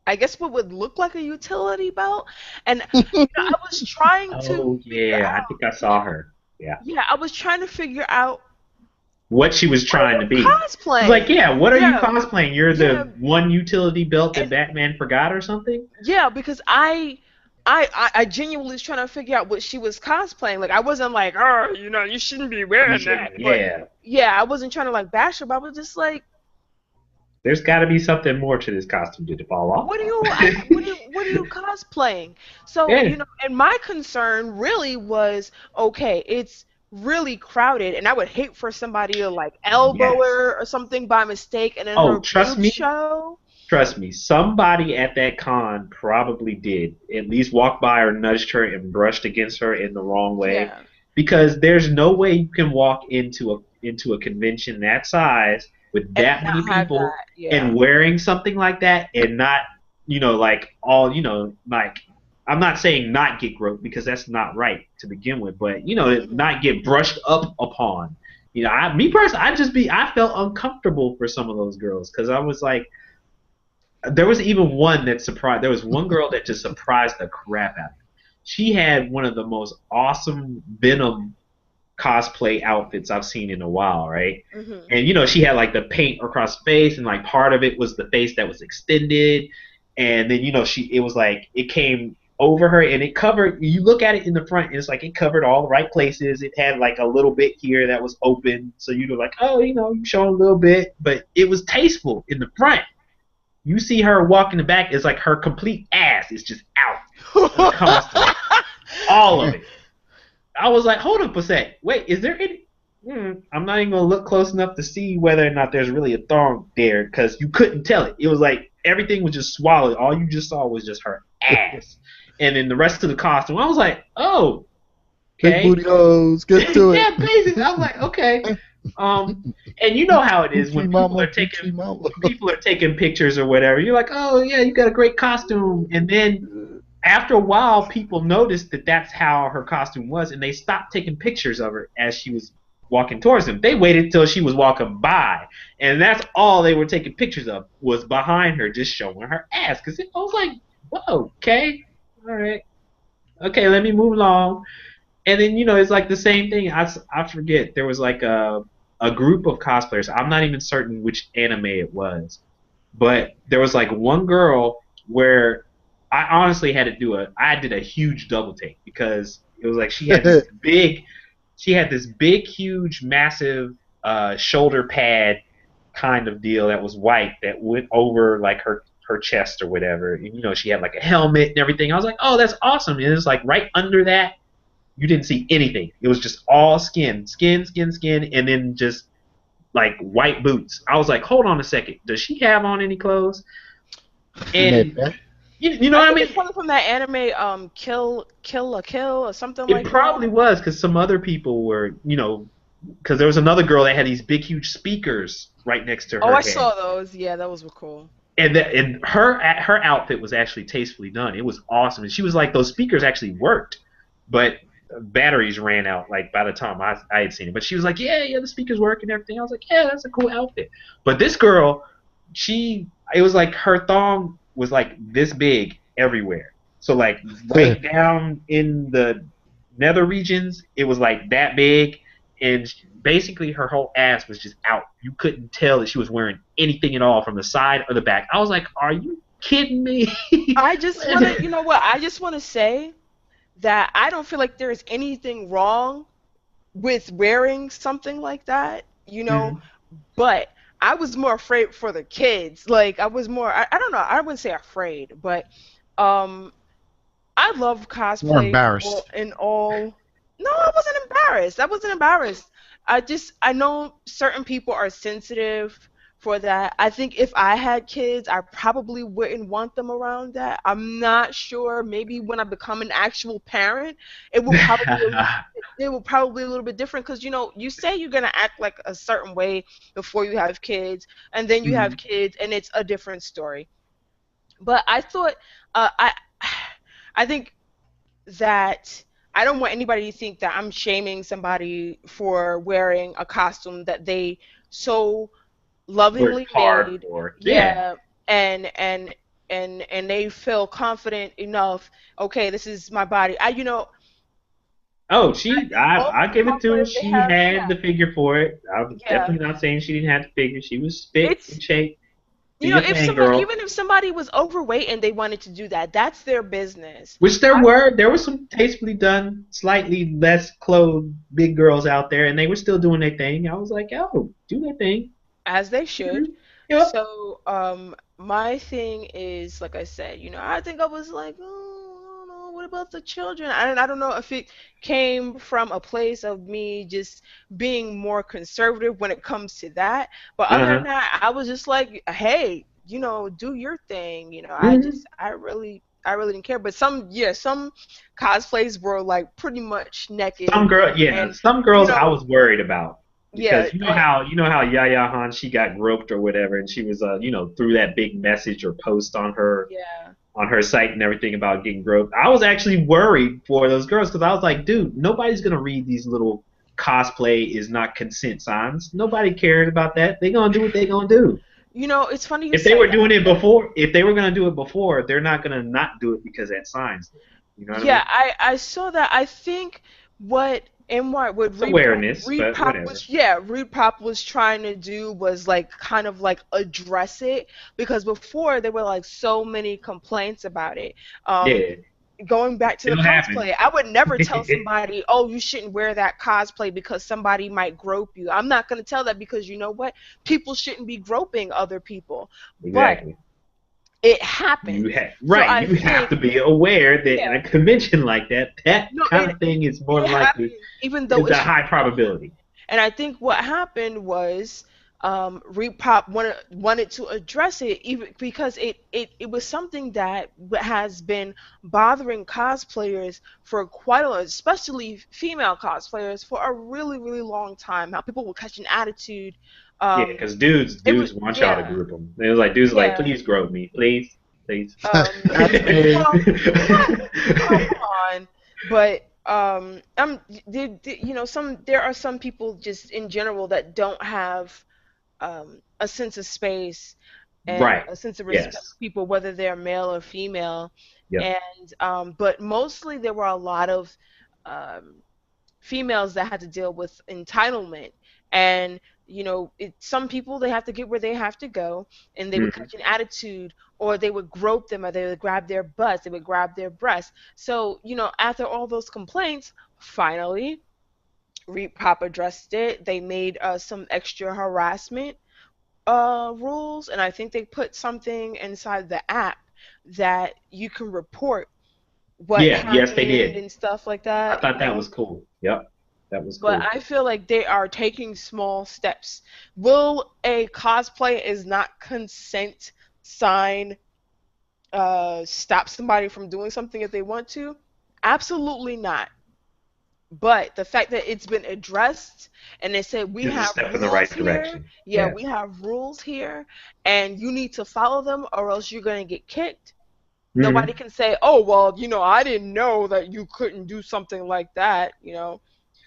I guess what would look like a utility belt. And I was trying to Oh figure yeah, I out. think I saw her. Yeah. Yeah, I was trying to figure out What she was what are trying to you be. cosplaying. It's like, yeah, what are you Yeah, cosplaying? You're yeah, the one utility belt that and Batman forgot or something? yeah, because I genuinely was trying to figure out what she was cosplaying. Like, I wasn't like, oh, you shouldn't be You wearing should, that. But yeah. yeah, I wasn't trying to like bash her, but I was just like, There's got to be something more to this costume to fall off. what are you cosplaying? So, Yeah. and my concern really was, okay, it's really crowded, and I would hate for somebody to like elbow Yes. her or something by mistake, and then Oh, her boobs show. trust me, somebody at that con probably did at least walk by or nudged her and brushed against her in the wrong way, Yeah, because there's no way you can walk into a convention that size with and that many not have people that. Yeah. and wearing something like that and not, like all, like I'm not saying not get groped because that's not right to begin with, but Hmm. not get brushed up upon. Me personally, I felt uncomfortable for some of those girls because I was like, there was even one that surprised. There was one girl that just surprised the crap out of me. She had one of the most awesome Venom cosplay outfits I've seen in a while, right? Hmm. And she had like the paint across face, and like part of it was the face that was extended, and then it was like it came over her and it covered. You look at it in the front, and it's like it covered all the right places. It had like a little bit here that was open, so you're like, oh, you show a little bit, but it was tasteful in the front. You see her walk in the back, it's like her complete ass is just out constantly. All of it. I was like, hold up a sec. Wait, is there any... I'm not even going to look close enough to see whether or not there's really a thong there, because you couldn't tell it. It was like everything was just swallowed. All you just saw was just her ass. And then the rest of the costume, I was like, oh, Big okay. booty hoes, get to it. Yeah, basically. I was like, okay. And you know how it is when people are taking pictures or whatever. You're like, oh yeah, you got a great costume, and then after a while, people noticed that that's how her costume was, and they stopped taking pictures of her as she was walking towards them. They waited till she was walking by, and that's all they were taking pictures of was behind her, just showing her ass. Because I was like, whoa, okay, all right, okay, let me move along. And then it's like the same thing. I forget, there was like a group of cosplayers. I'm not even certain which anime it was, but there was like one girl where I honestly I did a huge double take because it was like she had this big, huge, massive shoulder pad kind of deal that was white that went over like her chest or whatever. And she had like a helmet and everything. I was like, oh, that's awesome. And it's like right under that, you didn't see anything. It was just all skin, skin, skin, skin, and then just like white boots. I was like, hold on a second. Does she have on any clothes? And you know I what I think mean? it's coming from that anime, Kill la Kill or something It like that. probably was because some other people were, because there was another girl that had these big, huge speakers right next to Oh, her I head, saw those. Yeah, those were cool. and her outfit was actually tastefully done. It was awesome, and she was like, those speakers actually worked, but batteries ran out like by the time I had seen it. But she was like, yeah, the speakers work and everything. I was like, yeah, that's a cool outfit. But this girl, it was like her thong was like this big everywhere. So like right down in the nether regions, it was like that big, and basically her whole ass was just out. You couldn't tell that she was wearing anything at all from the side or the back. I was like, are you kidding me? I just want to, you know what? I just want to say that I don't feel like there's anything wrong with wearing something like that, Mhm. but I was more afraid for the kids. Like I was more, I don't know, I wouldn't say afraid, but um I love More cosplay embarrassed. in all. No, I wasn't embarrassed. I wasn't embarrassed. I know certain people are sensitive for that. I think if I had kids, I probably wouldn't want them around that. I'm not sure. Maybe when I become an actual parent, it will probably it will probably be a little bit different because you say you're gonna act like a certain way before you have kids, and then you have Mhm. kids, and it's a different story. But I thought, I I think that I don't want anybody to think that I'm shaming somebody for wearing a costume that they so lovingly Worked hard made. for. Yeah. Yeah, and and and they feel confident enough. Okay, this is my body. Oh, I she, think all I the give it to her. cosplayers they She have. had Yeah, the figure for it. I'm yeah. definitely not saying she didn't have the figure. She was fit It's in shape. Do you know your if thing, somebody girl. even if somebody was overweight and they wanted to do that, that's their business. Which there were some tastefully done, slightly less clothed big girls out there, and they were still doing their thing. I was like, oh, do their thing. As they Mhm. should. Yep. So, my thing is, like I said, I think I was like, oh, I don't know, what about the children? I don't know if it came from a place of me just being more conservative when it comes to that. But other than Uh-huh. that, I was just like, hey, do your thing. Hmm. I really didn't care. But some cosplays were like pretty much naked, and Some you girls I know, was worried about yeah, because you know how Yaya Han she got groped or whatever, and she was threw that big message or post yeah. on her site and everything about getting groped. I was actually worried for those girls because I was like, dude, nobody's gonna read these little cosplay is not consent signs. Nobody cares about that. They gonna do what they gonna do. It's funny you If they say were that. doing it before, if they were gonna do it before, they're not gonna not do it because that sign's there. You know what I Yeah, mean? I saw that. I think what NY what It's awareness, but whatever. Reed Pop was trying to do was like kind of like address it because before there were like so many complaints about it. Um, Yeah, Going back to the it'll happen. cosplay, I would never tell somebody, "Oh, you shouldn't wear that cosplay because somebody might grope you." I'm not going to tell that because you know what? People shouldn't be groping other people. But Exactly. it happens. So Right. I You have think, to be aware that in yeah, a convention like that, that no, kind of thing is more it than likely happens even though is it a shouldn't high happen. probability. And I think what happened was Repop wanted to address it even because it was something that has been bothering cosplayers for quite a lot, especially female cosplayers for a really, really long time. How people will catch an attitude. Yeah, Um, because dudes it was dudes want y'all to yeah, group them. It was like dudes are like, yeah. please grope me, please, please. Um, That's me. well, come on, but there are some people just in general that don't have a sense of space and Right. a sense of respect Yes. for people, whether they're male or female. Yep. And but mostly there were a lot of um, females that had to deal with entitlement and some people they have to get where they have to go and they would Hmm. catch an attitude or they would grope them or they would grab their butts they would grab their breasts so after all those complaints finally Repop addressed it they made some extra harassment rules and I think they put something inside the app that you can report what Yeah. Yes, they happened did. and stuff like I that thought that was cool. Yep. That was but cool. I feel like they are taking small steps. Will a cosplay is not consent sign stop somebody from doing something if they want to? Absolutely not. But the fact that it's been addressed and they said we Is a have step in the rules right here, direction. yeah, Yeah. we have rules here, and you need to follow them or else you're going to get kicked. Nobody Hmm. can say, oh, well, I didn't know that you couldn't do something like that.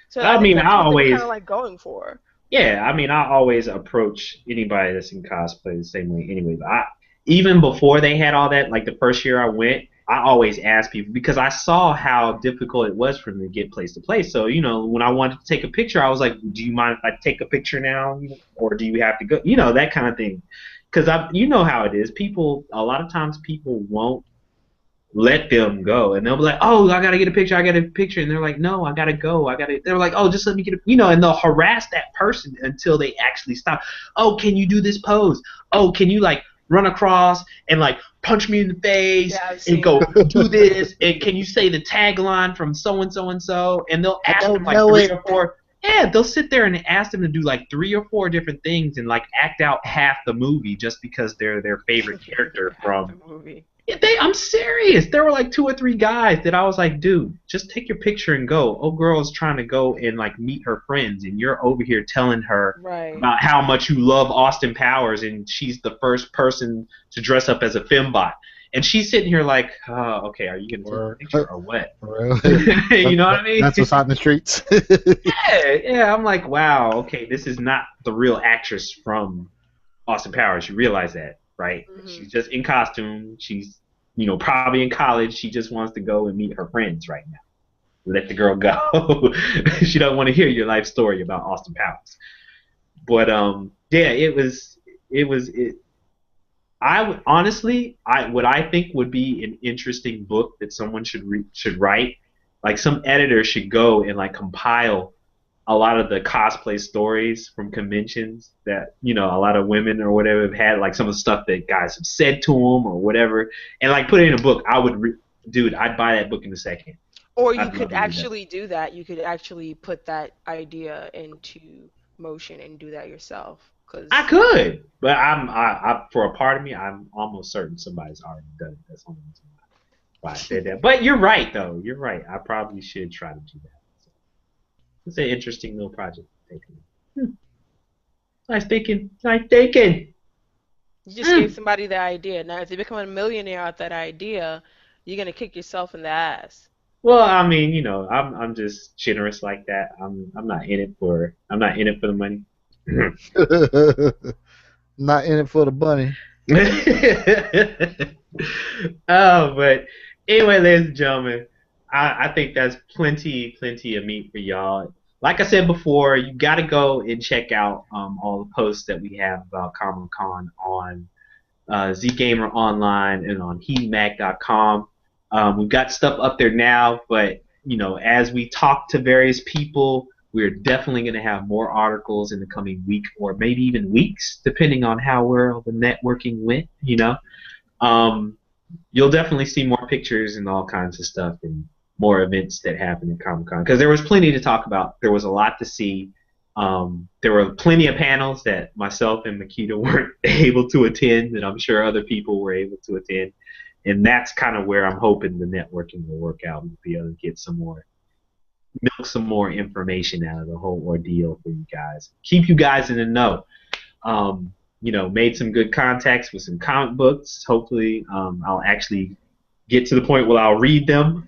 So I I think mean, that's I what they were kind always of like going for. Yeah, I mean, I always approach anybody that's in cosplay the same way anyway. But even before they had all that, like the first year I went, I always ask people because I saw how difficult it was for them to get place to place. So, when I wanted to take a picture, I was like, do you mind if I take a picture now? Or do you have to go? That kind of thing. Because you know how it is. A lot of times people won't let them go. And they'll be like, oh, I got to get a picture. I got a picture. And they're like, no, I got to go. They're like, oh, just let me get and they'll harass that person until they actually stop. Oh, can you do this pose? Oh, can you run across and punch me in the face and go do this, and can you say the tagline from so and so and so, and they'll ask them three or four. Yeah, they'll sit there and ask them to do 3 or 4 different things and act out half the movie just because they're their favorite character from the movie. I'm serious. There were 2 or 3 guys that I was like, dude, just take your picture and go. Oh, girl's trying to go and meet her friends, and you're over here telling her about how much you love Austin Powers, and she's the first person to dress up as a fembot. And she's sitting here like, oh, okay, are you going to take a picture or what? You know what I mean? That's what's out in the streets. Yeah. I'm like, wow, okay, this is not the real actress from Austin Powers. You realize that, right? Mm-hmm. She's just in costume. She's, probably in college. She just wants to go and meet her friends right now. Let the girl go. She don't want to hear your life story about Austin Powers. But yeah, I would honestly, what I think would be an interesting book that someone should write, some editor should go and compile a lot of the cosplay stories from conventions that a lot of women or whatever have had, some of the stuff that guys have said to them or whatever, and put it in a book. Dude, I'd buy that book in a second. Or you could actually do that. You could actually put that idea into motion and do that yourself. I could, but I for a part of me, I'm almost certain somebody's already done it. That's only why I said that. But you're right, though. You're right. I probably should try to do that. So, it's an interesting little project. Nice thinking. You just gave somebody the idea. Now, if they become a millionaire out that idea, you're gonna kick yourself in the ass. Well, I mean, I'm just generous like that. I'm not in it for the money. Not in it for the bunny. Oh, but anyway, ladies and gentlemen, I think that's plenty of meat for y'all. Like I said before, you got to go and check out all the posts that we have about Comic-Con on ZGamer Online and on HeatMag.com. We've got stuff up there now, but as we talk to various people, we're definitely going to have more articles in the coming week, or maybe even weeks, depending on how well the networking went. You'll definitely see more pictures and all kinds of stuff and more events that happen at Comic-Con, because there was plenty to talk about. There was a lot to see. There were plenty of panels that myself and Makita weren't able to attend, that I'm sure other people were able to attend. And that's kind of where I'm hoping the networking will work out. We'll be able to get milk some more information out of the whole ordeal for you guys. Keep you guys in the know. Made some good contacts with some comic books. Hopefully, I'll actually get to the point where I'll read them,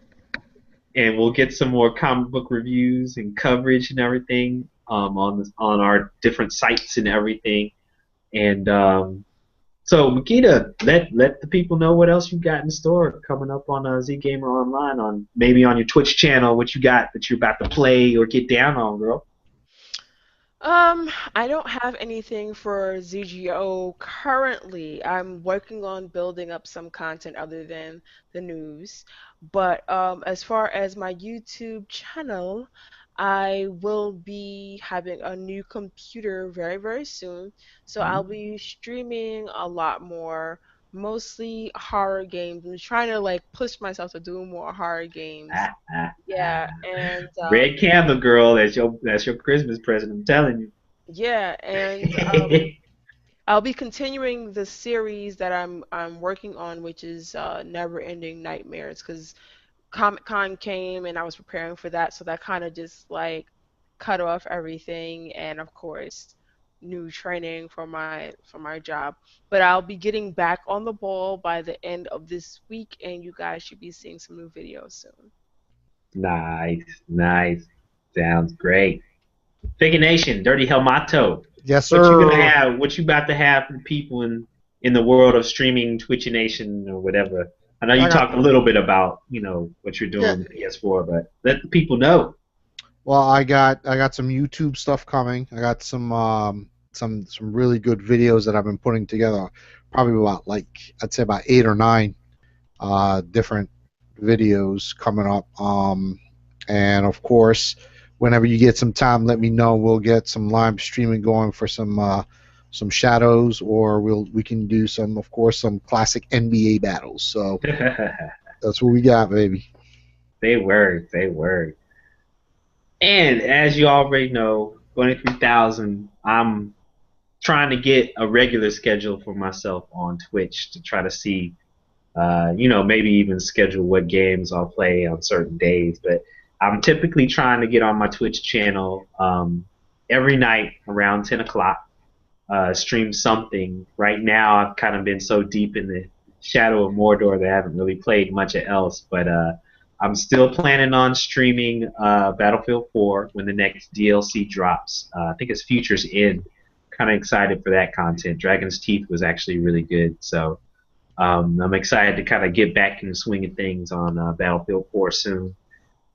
and we'll get some more comic book reviews and coverage and everything on our different sites and everything. And so, Makita, let the people know what else you got in store coming up on ZGamer Online, maybe on your Twitch channel, what you got that you're about to play or get down on, girl. I don't have anything for ZGO currently. I'm working on building up some content other than the news. But as far as my YouTube channel, I will be having a new computer very, very soon. So I'll be streaming a lot more, mostly horror games. I'm trying to push myself to do more horror games. Yeah, and Red Candle Girl, that's your Christmas present, I'm telling you. Yeah, and I'll be continuing the series that I'm working on, which is Never Ending Nightmares, because Comic-Con came and I was preparing for that, so that kind of just cut off everything, and of course new training for my job. But I'll be getting back on the ball by the end of this week, and you guys should be seeing some new videos soon. Nice. Sounds great. Figure Nation, Dirty Helmato. Yes, sir. What you about to have for the people in the world of streaming, Twitch Nation or whatever? I know you talked a little bit about, what you're doing with the PS4, but let the people know. Well, I got some YouTube stuff coming. I got some really good videos that I've been putting together. Probably about I'd say about 8 or 9 different videos coming up. And of course, whenever you get some time, let me know. We'll get some live streaming going for some shadows, or we can do some classic NBA battles. So that's what we got, baby. They word. And as you already know, 23,000, I'm trying to get a regular schedule for myself on Twitch to try to see, maybe even schedule what games I'll play on certain days. But I'm typically trying to get on my Twitch channel every night around 10 o'clock, stream something. Right now, I've kind of been so deep in the Shadow of Mordor that I haven't really played much else. But I'm still planning on streaming Battlefield 4 when the next DLC drops. I think it's Future's End. Kind of excited for that content. Dragon's Teeth was actually really good, so I'm excited to kind of get back in the swing of things on Battlefield 4 soon.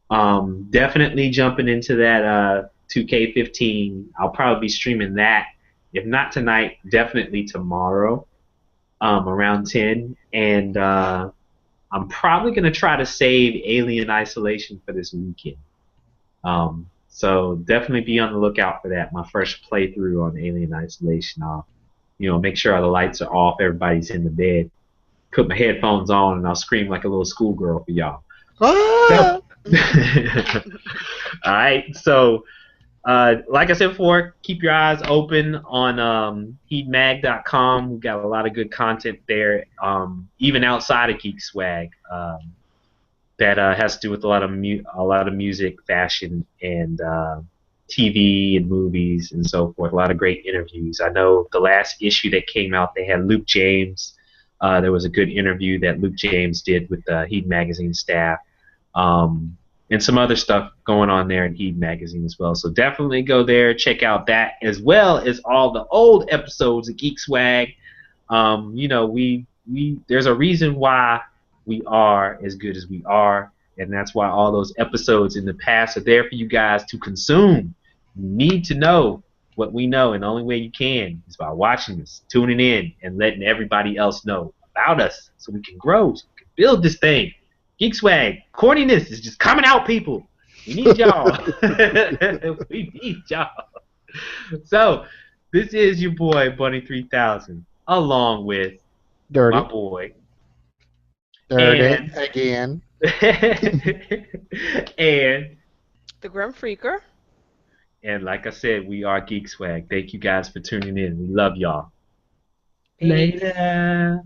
Definitely jumping into that 2K15. I'll probably be streaming that, if not tonight, definitely tomorrow around 10. And I'm probably going to try to save Alien Isolation for this weekend. So definitely be on the lookout for that. My first playthrough on Alien Isolation. I'll, make sure all the lights are off, everybody's in the bed, put my headphones on, and I'll scream like a little schoolgirl for y'all. Ah! All right. So, like I said before, keep your eyes open on heatmag.com. We've got a lot of good content there, even outside of Geekswagg. That has to do with a lot of music, fashion, and TV and movies and so forth. A lot of great interviews. I know the last issue that came out, they had Luke James. There was a good interview that Luke James did with the Heat Magazine staff, and some other stuff going on there in Heat Magazine as well. So definitely go there, check out that, as well as all the old episodes of Geekswagg. There's a reason why we are as good as we are, and that's why all those episodes in the past are there for you guys to consume. You need to know what we know, and the only way you can is by watching us, tuning in, and letting everybody else know about us so we can grow, so we can build this thing. Geekswagg, corniness is just coming out, people. We need y'all. We need y'all. So, this is your boy, Bunny 3000, along with Dirty. my boy, Dirty again. And the Grim Phreaker. And like I said, we are Geekswagg. Thank you guys for tuning in. We love y'all. Peace. Later.